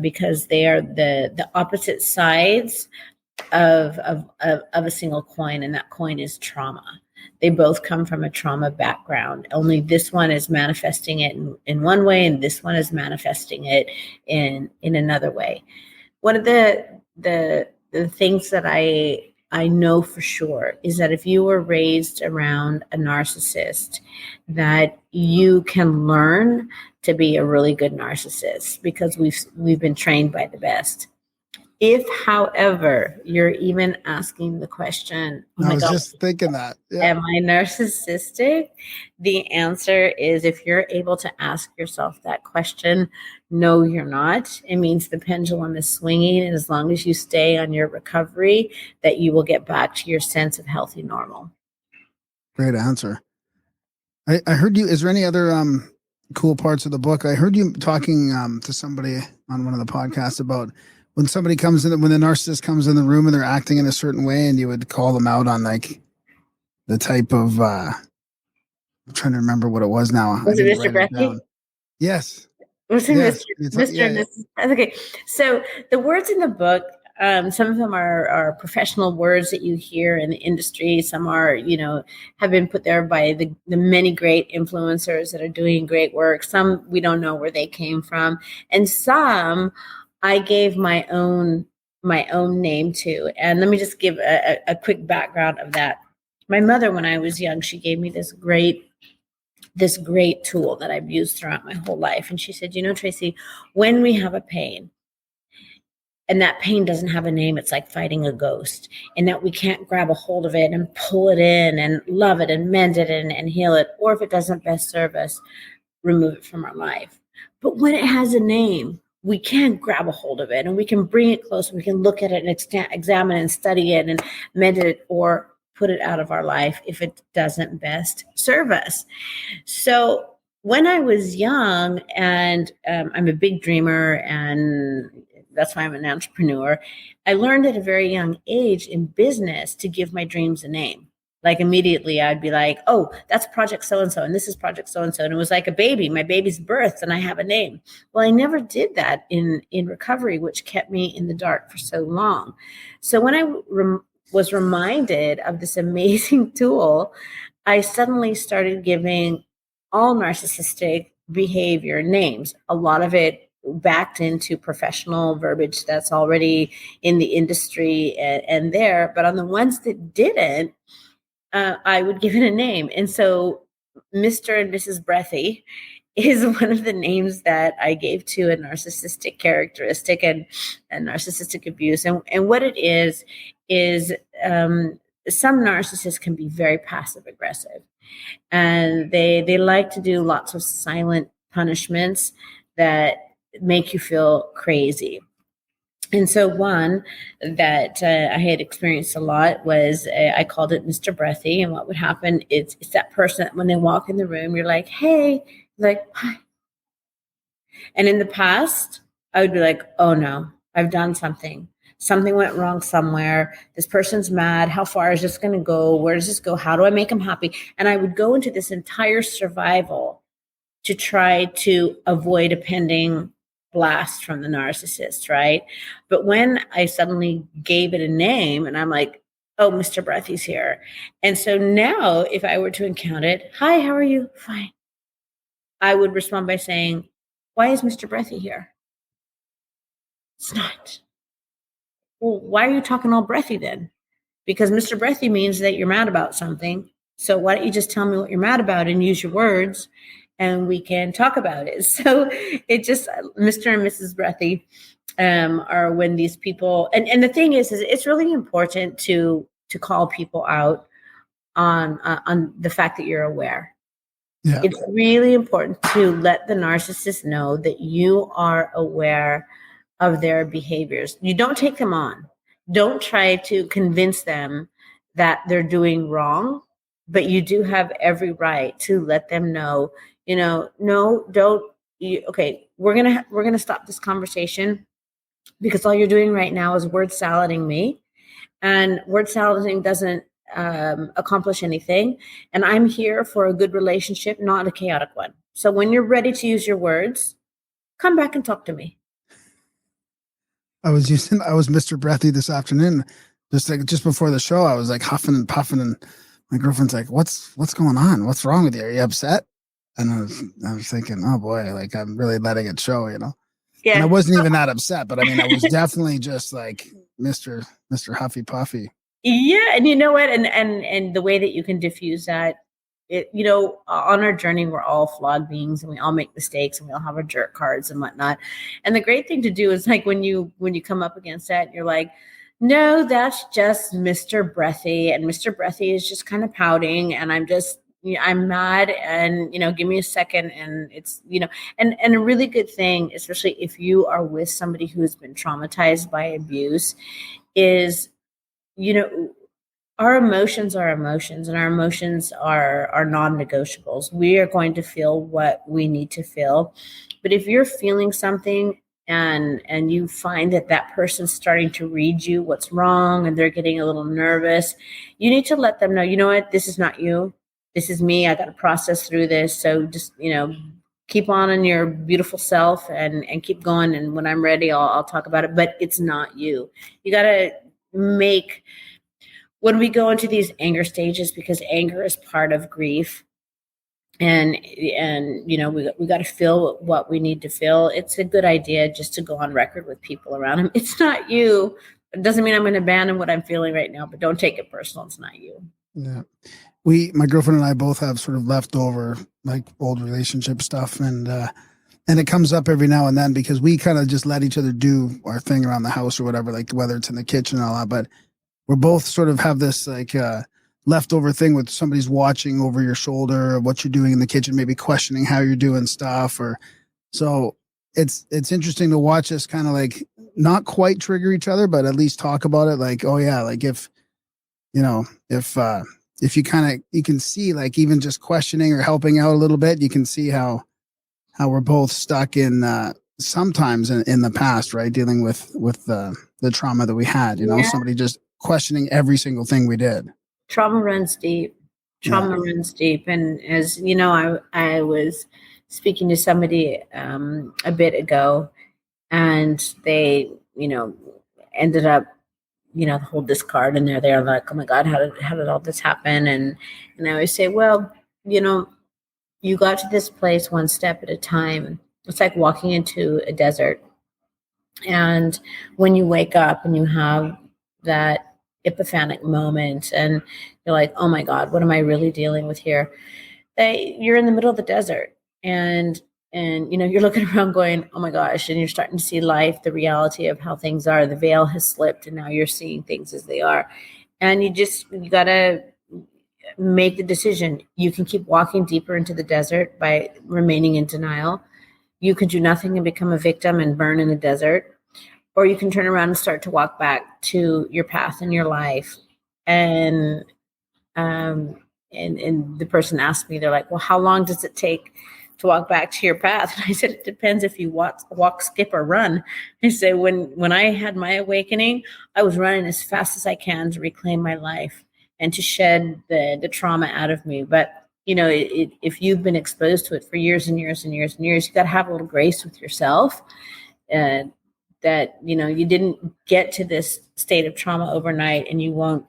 because they are the opposite sides of a single coin, and that coin is trauma. They both come from a trauma background. Only this one is manifesting it in one way, and this one is manifesting it in another way. One of the things that I I know for sure is that if you were raised around a narcissist, that you can learn to be a really good narcissist because we've been trained by the best. If, however, you're even asking the question, I was just thinking that. Yeah. Am I narcissistic? The answer is, if you're able to ask yourself that question, no, you're not. It means the pendulum is swinging. And as long as you stay on your recovery, that you will get back to your sense of healthy normal. Great answer. I heard you. Is there any other cool parts of the book? I heard you talking to somebody on one of the podcasts about when somebody comes in, when the narcissist comes in the room and they're acting in a certain way, and you would call them out on like the type of, I'm trying to remember what it was now. Was it Mr. Brecky? Yes. Was it Yes. Mr. and Mrs. Okay. So the words in the book, some of them are professional words that you hear in the industry. Some are, have been put there by the many great influencers that are doing great work. Some we don't know where they came from. And some I gave my own name to. And let me just give a quick background of that. My mother, when I was young, she gave me this great tool that I've used throughout my whole life. And she said, Tracy, when we have a pain, and that pain doesn't have a name, it's like fighting a ghost, and that we can't grab a hold of it and pull it in and love it and mend it and heal it. Or if it doesn't best serve us, remove it from our life. But when it has a name, we can grab a hold of it and we can bring it close. We can look at it and examine and study it and mend it or put it out of our life if it doesn't best serve us. So when I was young, and I'm a big dreamer, and that's why I'm an entrepreneur, I learned at a very young age in business to give my dreams a name. Like immediately I'd be like, oh, that's project so-and-so, and this is project so-and-so. And it was like a baby, my baby's birth, and I have a name. Well, I never did that in recovery, which kept me in the dark for so long. So when I was reminded of this amazing tool, I suddenly started giving all narcissistic behavior names. A lot of it backed into professional verbiage that's already in the industry and there. But on the ones that didn't, I would give it a name. And so Mr. and Mrs. Breathy is one of the names that I gave to a narcissistic characteristic and narcissistic abuse. And what it is some narcissists can be very passive aggressive, and they like to do lots of silent punishments that make you feel crazy. And so one that I had experienced a lot was I called it Mr. Breathy. And what would happen is it's that person that when they walk in the room, you're like, hey, like, hi. And in the past, I would be like, oh no, I've done something. Something went wrong somewhere. This person's mad. How far is this going to go? Where does this go? How do I make them happy? And I would go into this entire survival to try to avoid a pending blast from the narcissist, right? But when I suddenly gave it a name and I'm like, oh, Mr. Breathy's here. And so now if I were to encounter it, hi, how are you? Fine. I would respond by saying, why is Mr. Breathy here? It's not. Well, why are you talking all breathy then? Because Mr. Breathy means that you're mad about something. So why don't you just tell me what you're mad about and use your words, and we can talk about it. So it just, Mr. and Mrs. Breathy are when these people, and the thing is it's really important to call people out on the fact that you're aware. Yeah. It's really important to let the narcissist know that you are aware of their behaviors. You don't take them on. Don't try to convince them that they're doing wrong, but you do have every right to let them know, no, don't. Okay, we're gonna stop this conversation because all you're doing right now is word salading me, and word salading doesn't accomplish anything. And I'm here for a good relationship, not a chaotic one. So when you're ready to use your words, come back and talk to me. I was Mr. Breathy this afternoon, just before the show. I was like huffing and puffing, and my girlfriend's like, "What's going on? What's wrong with you? Are you upset?" And I was thinking, oh boy, like I'm really letting it show, Yeah. And I wasn't even that upset, but I mean, I was definitely just like Mr. Huffy Puffy. Yeah, and you know what? And the way that you can diffuse that, on our journey, we're all flawed beings, and we all make mistakes, and we all have our jerk cards and whatnot. And the great thing to do is like when you come up against that, you're like, no, that's just Mr. Breathy, and Mr. Breathy is just kind of pouting, and I'm mad, and give me a second. And it's and a really good thing, especially if you are with somebody who has been traumatized by abuse, is our emotions are emotions, and our emotions are non-negotiables. We are going to feel what we need to feel. But if you're feeling something and you find that person's starting to read you what's wrong, and they're getting a little nervous, you need to let them know, you know what, this is not you. This is me. I got to process through this. So just, keep on your beautiful self and keep going. And when I'm ready, I'll talk about it, but it's not you. You got to when we go into these anger stages, because anger is part of grief, and we got to feel what we need to feel. It's a good idea just to go on record with people around him. It's not you. It doesn't mean I'm going to abandon what I'm feeling right now, but don't take it personal. It's not you. Yeah. My girlfriend and I both have sort of leftover like old relationship stuff, and it comes up every now and then because we kind of just let each other do our thing around the house or whatever, like whether it's in the kitchen and all that, but we're both sort of have this like leftover thing with somebody's watching over your shoulder or what you're doing in the kitchen, maybe questioning how you're doing stuff. Or so it's interesting to watch us kind of like not quite trigger each other, but at least talk about it. Like, oh yeah, like if you can see like even just questioning or helping out a little bit, you can see how we're both stuck in sometimes in the past, right? Dealing with the trauma that we had, somebody just questioning every single thing we did. Trauma runs deep. Runs deep. And as you know, I was speaking to somebody a bit ago, and they, ended up, the whole discard, and they're like, oh my God, how did all this happen? And I always say, well, you got to this place one step at a time. It's like walking into a desert. And when you wake up and you have that epiphanic moment and you're like, oh my God, what am I really dealing with here? You're in the middle of the desert, and you're looking around going, oh my gosh, and you're starting to see life, the reality of how things are. The veil has slipped, and now you're seeing things as they are. And you got to make the decision. You can keep walking deeper into the desert by remaining in denial. You can do nothing and become a victim and burn in the desert. Or you can turn around and start to walk back to your path in your life. And the person asked me, they're like, well, how long does it take to walk back to your path? And I said, it depends if you walk, skip, or run. I said, when I had my awakening, I was running as fast as I can to reclaim my life and to shed the trauma out of me. But, if you've been exposed to it for years and years and years and years, you got to have a little grace with yourself. That, you didn't get to this state of trauma overnight, and you won't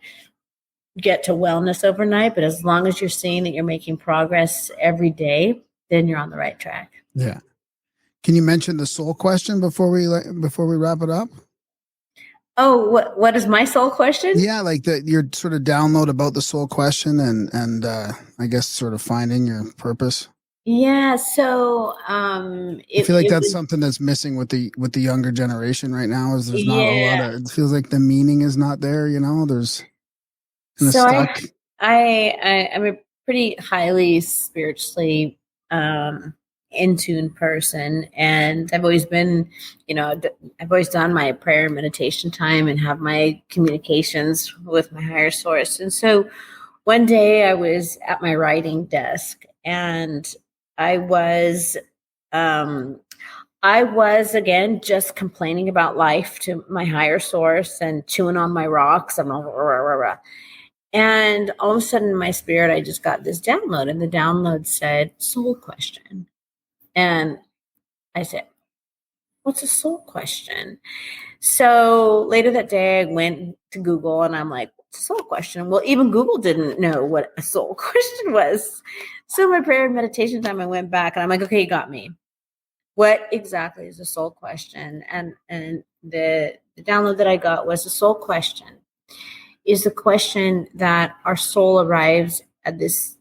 get to wellness overnight. But as long as you're seeing that you're making progress every day, then you're on the right track. Yeah. Can you mention the soul question before we wrap it up? Oh, what is my soul question? Yeah, like your sort of download about the soul question and I guess sort of finding your purpose. Yeah, so I feel like that's something that's missing with the younger generation right now. Is there's not a lot of, it feels like the meaning is not there. There's kind of stuck. I'm a pretty highly spiritually in tune person, and I've always been, I've always done my prayer and meditation time and have my communications with my higher source. And so one day I was at my writing desk, and I was again just complaining about life to my higher source and chewing on my rocks. And all of a sudden in my spirit, I just got this download, and the download said soul question. And I said, what's a soul question? So later that day I went to Google, and I'm like, what's a soul question? Well, even Google didn't know what a soul question was. So my prayer and meditation time, I went back, and I'm like, okay, you got me. What exactly is a soul question? And the download that I got was a soul question is the question that our soul arrives at this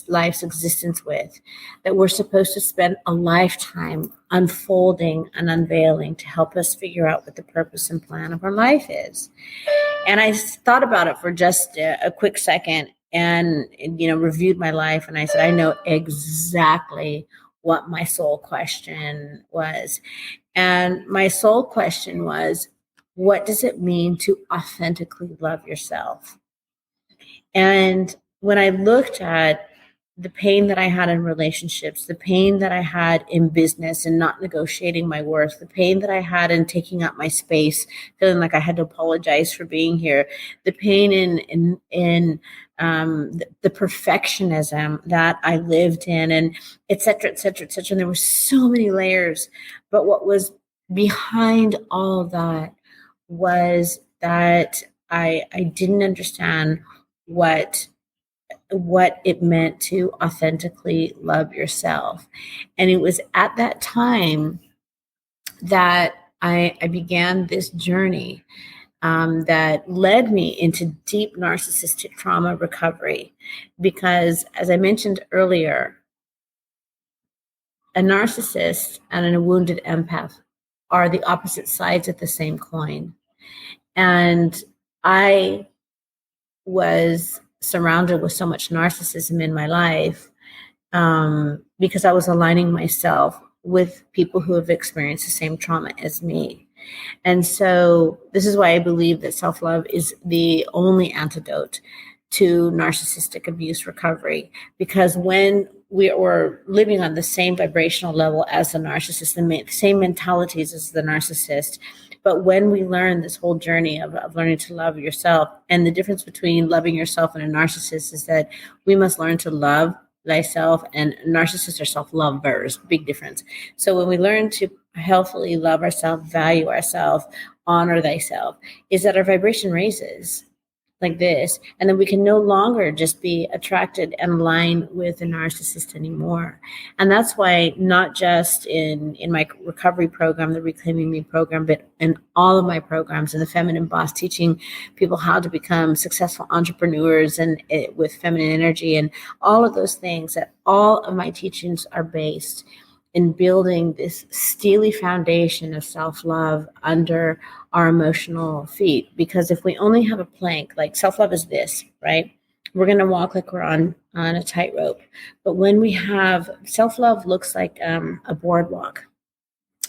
life's existence with, that we're supposed to spend a lifetime unfolding and unveiling to help us figure out what the purpose and plan of our life is. And I thought about it for just a quick second and, reviewed my life. And I said, I know exactly what my soul question was. And my soul question was, what does it mean to authentically love yourself? And when I looked at the pain that I had in relationships, the pain that I had in business and not negotiating my worth, the pain that I had in taking up my space, feeling like I had to apologize for being here, the pain in the perfectionism that I lived in, and et cetera, et cetera, et cetera. And there were so many layers. But what was behind all of that was that I didn't understand what it meant to authentically love yourself. And it was at that time that I began this journey that led me into deep narcissistic trauma recovery. Because as I mentioned earlier, a narcissist and a wounded empath are the opposite sides of the same coin. And I was surrounded with so much narcissism in my life because I was aligning myself with people who have experienced the same trauma as me. And so this is why I believe that self-love is the only antidote to narcissistic abuse recovery, because when we are living on the same vibrational level as the narcissist, the same mentalities as the narcissist, but when we learn this whole journey of learning to love yourself, and the difference between loving yourself and a narcissist is that we must learn to love thyself, and narcissists are self-lovers, big difference. So when we learn to healthily love ourselves, value ourselves, honor thyself, is that our vibration raises like this, and then we can no longer just be attracted and aligned with a narcissist anymore. And that's why not just in my recovery program, the Reclaiming Me program, but in all of my programs in the Feminine Boss, teaching people how to become successful entrepreneurs and with feminine energy and all of those things, that all of my teachings are based in building this steely foundation of self-love under our emotional feet. Because if we only have a plank, like self-love is this, right? We're going to walk like we're on a tightrope. But when we have self-love, looks like a boardwalk,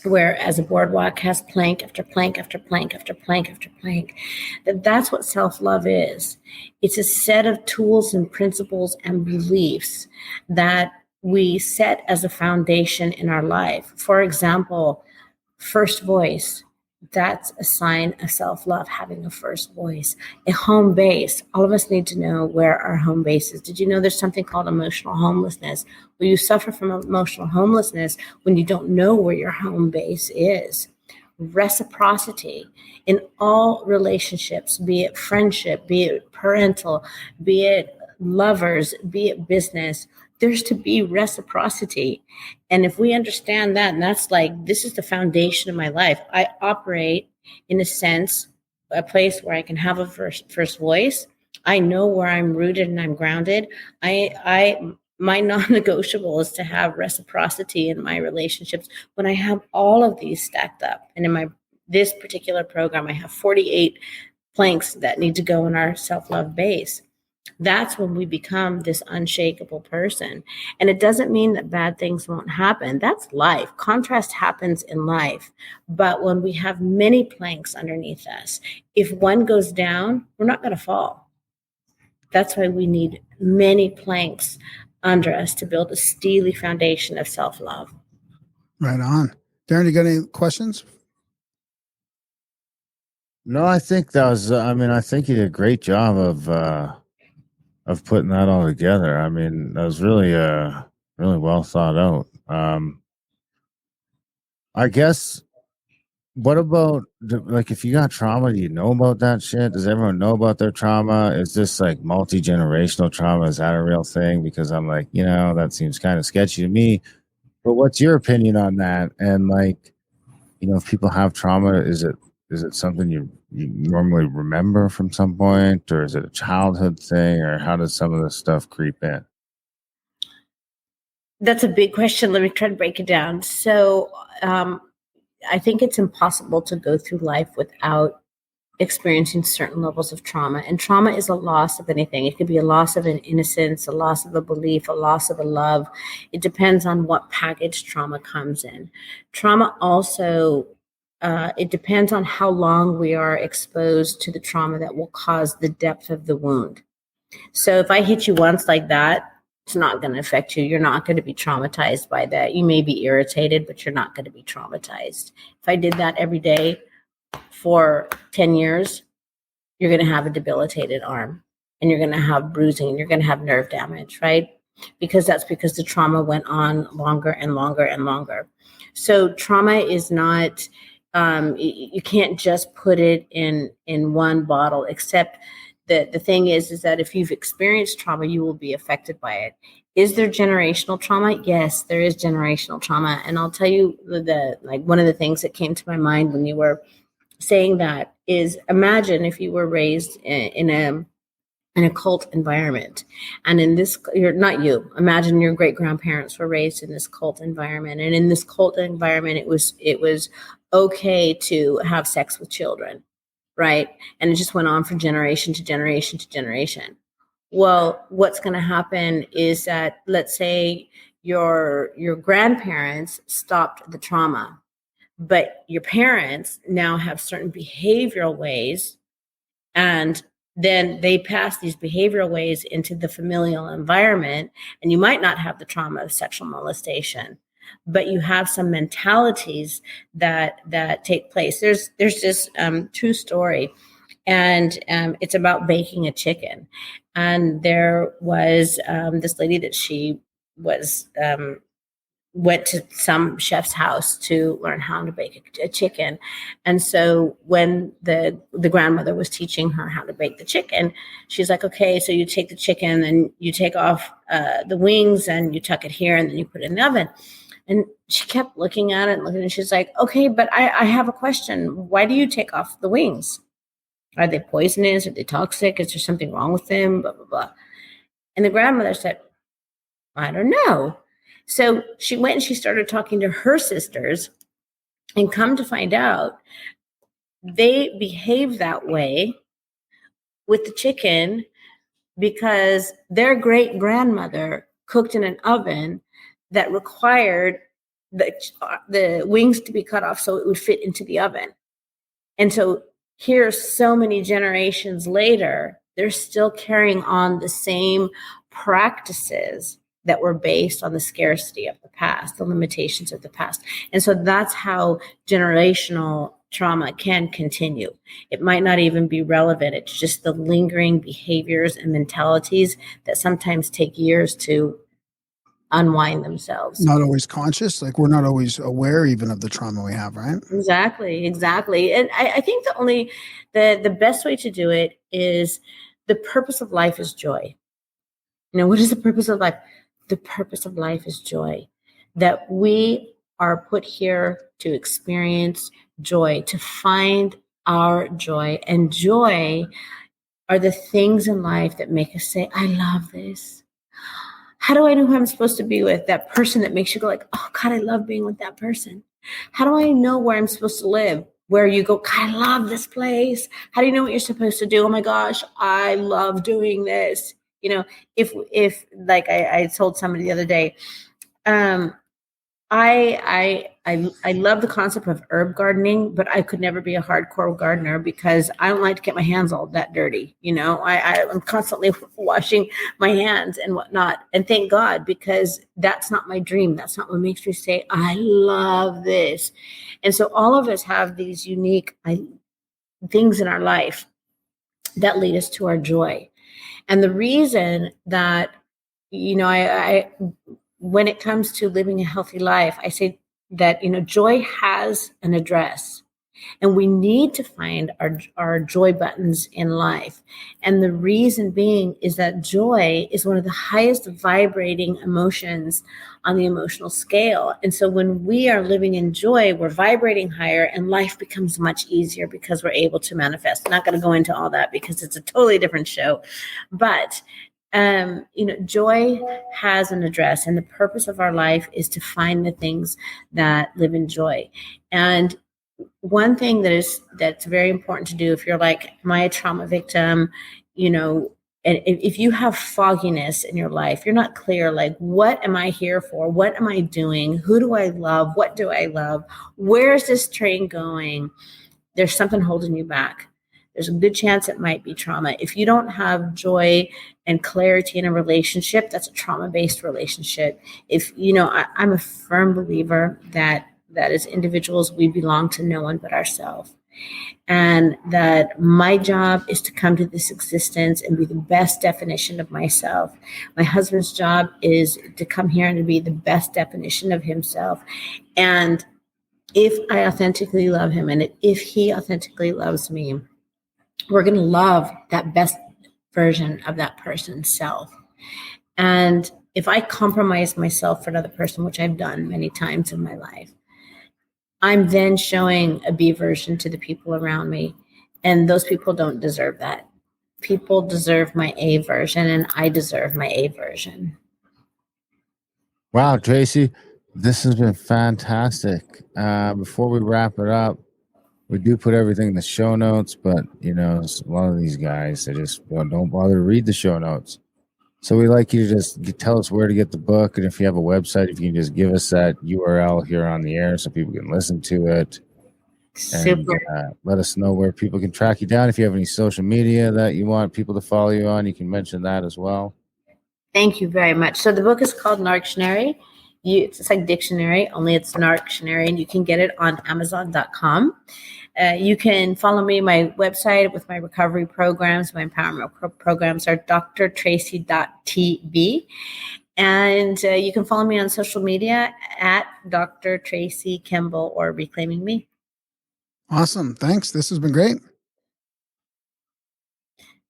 whereas a boardwalk has plank after plank after plank after plank after plank. That's what self-love is. It's a set of tools and principles and beliefs that we set as a foundation in our life. For example, first voice, that's a sign of self-love, having a first voice. A home base, all of us need to know where our home base is. Did you know there's something called emotional homelessness? Well, you suffer from emotional homelessness when you don't know where your home base is. Reciprocity in all relationships, be it friendship, be it parental, be it lovers, be it business, there's to be reciprocity. And if we understand that, and that's like, this is the foundation of my life. I operate in a sense, a place where I can have a first voice. I know where I'm rooted and I'm grounded. My non-negotiable is to have reciprocity in my relationships. When I have all of these stacked up, and in this particular program, I have 48 planks that need to go in our self-love base. That's when we become this unshakable person. And it doesn't mean that bad things won't happen. That's life. Contrast happens in life. But when we have many planks underneath us, if one goes down, we're not going to fall. That's why we need many planks under us to build a steely foundation of self-love. Right on. Darren, you got any questions? No, I think that was, I think you did a great job of putting that all together. I mean, that was really well thought out. I guess, what about, like, if you got trauma, do you know about that shit? Does everyone know about their trauma? Is this like multi-generational trauma? Is that a real thing? Because I'm like, that seems kind of sketchy to me. But what's your opinion on that? And like, if people have trauma, is is it something you normally remember from some point, or is it a childhood thing, or how does some of this stuff creep in? That's a big question. Let me try to break it down. So I think it's impossible to go through life without experiencing certain levels of trauma. And trauma is a loss of anything. It could be a loss of an innocence, a loss of a belief, a loss of a love. It depends on what package trauma comes in. Trauma also, it depends on how long we are exposed to the trauma that will cause the depth of the wound. So if I hit you once like that, it's not going to affect you. You're not going to be traumatized by that. You may be irritated, but you're not going to be traumatized. If I did that every day for 10 years, you're going to have a debilitated arm, and you're going to have bruising, and you're going to have nerve damage, right? Because the trauma went on longer and longer and longer. So trauma is not, you can't just put it in one bottle, except the thing is that if you've experienced trauma, you will be affected by it. Is there generational trauma? Yes, there is generational trauma. And I'll tell you one of the things that came to my mind when you were saying that is, imagine if you were raised in a cult environment, and imagine your great grandparents were raised in this cult environment, and in this cult environment, it was okay to have sex with children, right? And it just went on from generation to generation to generation. Well, what's going to happen is that, let's say your grandparents stopped the trauma, but your parents now have certain behavioral ways, and then they pass these behavioral ways into the familial environment, and you might not have the trauma of sexual molestation, but you have some mentalities that take place. There's this true story, and it's about baking a chicken. And there was this lady that she was went to some chef's house to learn how to bake a chicken. And so when the grandmother was teaching her how to bake the chicken, she's like, okay, so you take the chicken and you take off the wings and you tuck it here and then you put it in the oven. And she kept looking at it and she's like, okay, but I have a question. Why do you take off the wings? Are they poisonous? Are they toxic? Is there something wrong with them? Blah, blah, blah. And the grandmother said, I don't know. So she went and she started talking to her sisters, and come to find out, they behave that way with the chicken because their great grandmother cooked in an oven that required the wings to be cut off so it would fit into the oven. And so here, so many generations later, they're still carrying on the same practices that were based on the scarcity of the past, the limitations of the past. And so that's how generational trauma can continue. It might not even be relevant. It's just the lingering behaviors and mentalities that sometimes take years to unwind themselves. Not always conscious, like we're not always aware even of the trauma we have, right? Exactly. And I think the best way to do it is, the purpose of life is joy. You know, what is the purpose of life? The purpose of life is joy, that we are put here to experience joy, to find our joy. And joy are the things in life that make us say, I love this. How do I know who I'm supposed to be with? That person that makes you go like, oh God, I love being with that person. How do I know where I'm supposed to live? Where you go, God, I love this place. How do you know what you're supposed to do? Oh my gosh, I love doing this. You know, if like I told somebody the other day, I love the concept of herb gardening, but I could never be a hardcore gardener because I don't like to get my hands all that dirty. You know, I'm constantly washing my hands and whatnot. And thank God, because that's not my dream. That's not what makes me say, I love this. And so all of us have these unique things in our life that lead us to our joy. And the reason that, you know, I when it comes to living a healthy life, I say that, you know, joy has an address. And we need to find our joy buttons in life. And the reason being is that joy is one of the highest vibrating emotions on the emotional scale. And so when we are living in joy, we're vibrating higher and life becomes much easier because we're able to manifest. I'm not going to go into all that because it's a totally different show. But joy has an address, and the purpose of our life is to find the things that live in joy. And one thing that's very important to do, if you're like, am I a trauma victim? And if you have fogginess in your life, you're not clear, like, what am I here for? What am I doing? Who do I love? What do I love? Where's this train going? There's something holding you back. There's a good chance it might be trauma. If you don't have joy and clarity in a relationship, that's a trauma-based relationship. I'm a firm believer that as individuals, we belong to no one but ourselves. And that my job is to come to this existence and be the best definition of myself. My husband's job is to come here and to be the best definition of himself. And if I authentically love him, and if he authentically loves me, we're going to love that best version of that person's self. And if I compromise myself for another person, which I've done many times in my life, I'm then showing a B version to the people around me. And those people don't deserve that. People deserve my A version, and I deserve my A version. Wow, Tracy, this has been fantastic. Before we wrap it up, we do put everything in the show notes, but, a lot of these guys, they just don't bother to read the show notes. So we'd like you to just tell us where to get the book. And if you have a website, if you can just give us that URL here on the air so people can listen to it. Super. And let us know where people can track you down. If you have any social media that you want people to follow you on, you can mention that as well. Thank you very much. So the book is called Narc.Tion.Ary. It's like dictionary, only it's Narc.Tion.Ary, and you can get it on Amazon.com. You can follow me, my website with my recovery programs. My empowerment programs are drtracy.tv. And you can follow me on social media at Dr. Tracy Kemble or Reclaiming Me. Awesome. Thanks. This has been great.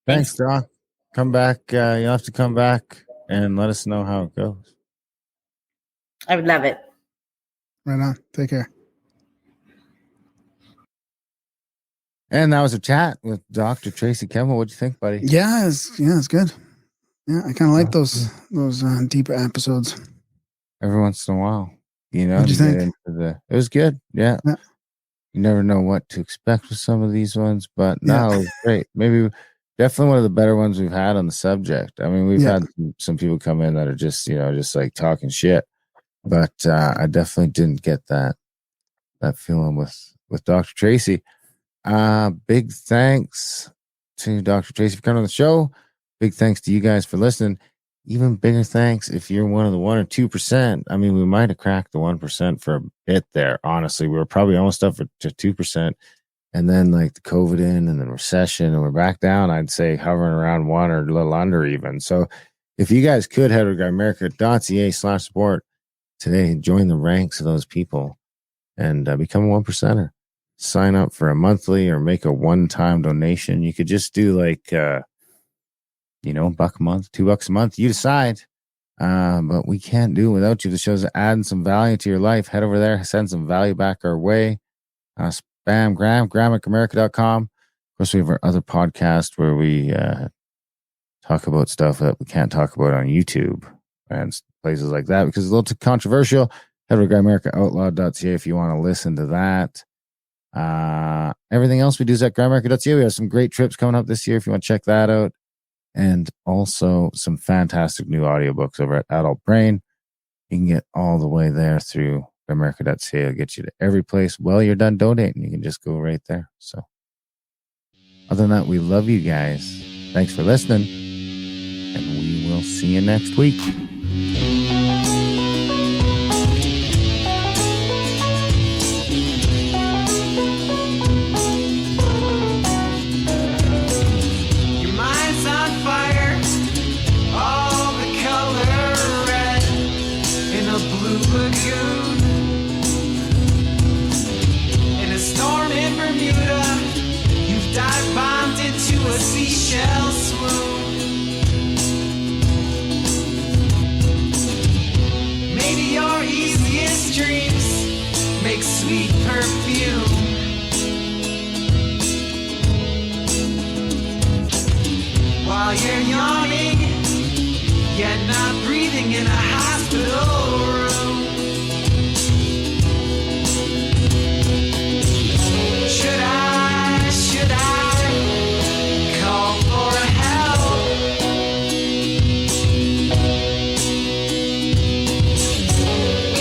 Thanks, Doc. Come back. You'll have to come back and let us know how it goes. I would love it. Right on. Take care. And that was a chat with Dr. Tracy Kemble. What'd you think, buddy? Yeah, it's good. Yeah, I kind of like those deeper episodes. Every once in a while, What'd you think? It was good. Yeah. You never know what to expect with some of these ones, but no, it was great. Maybe definitely one of the better ones we've had on the subject. I mean, we've had some people come in that are just like talking shit, but I definitely didn't get that feeling with Dr. Tracy. Big thanks to Dr. Tracy for coming on the show. Big thanks to you guys for listening. Even bigger thanks if you're one of the 1 or 2%. I mean, we might have cracked the 1% for a bit there. Honestly, we were probably almost up to 2%. And then like the COVID and then recession, and we're back down, I'd say hovering around 1 or a little under even. So if you guys could head to Grimericans.ca/support today and join the ranks of those people and become a 1%er. Sign up for a monthly or make a one-time donation. You could just do like, $1 a month, $2 a month. You decide. But we can't do it without you. The show's adding some value to your life. Head over there, send some value back our way. Spam, Graham at Grimericans.com. Of course, we have our other podcast where we talk about stuff that we can't talk about on YouTube and places like that because it's a little too controversial. Head over to Grimericans.outlaw.ca if you want to listen to that. Everything else we do is at Grimericans.ca. We have some great trips coming up this year if you want to check that out. And also some fantastic new audiobooks over at Adult Brain. You can get all the way there through Grimericans.ca. It'll get you to every place. Well, you're done donating. You can just go right there. So other than that, we love you guys. Thanks for listening. And we will see you next week. In a storm in like sweet perfume. While you're yawning, yet not breathing in a hospital room. Should I call for help?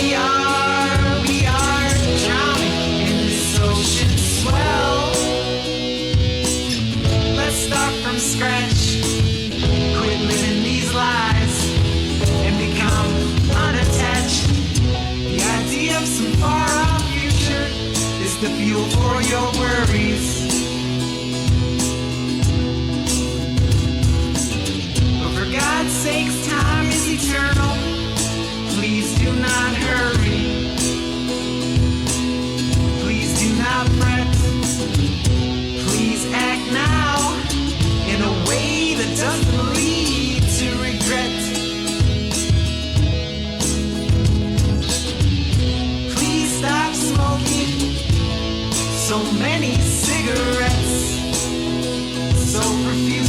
We are drowning in this ocean swell. Let's start from scratch. Quit living these lies and become unattached. The idea of some far-off future is the fuel for your worries. But for God's sakes, time is eternal. Please do not hurry. Please do not fret. Please act now in a way that doesn't lead to regret. Please stop smoking so many cigarettes, so profuse.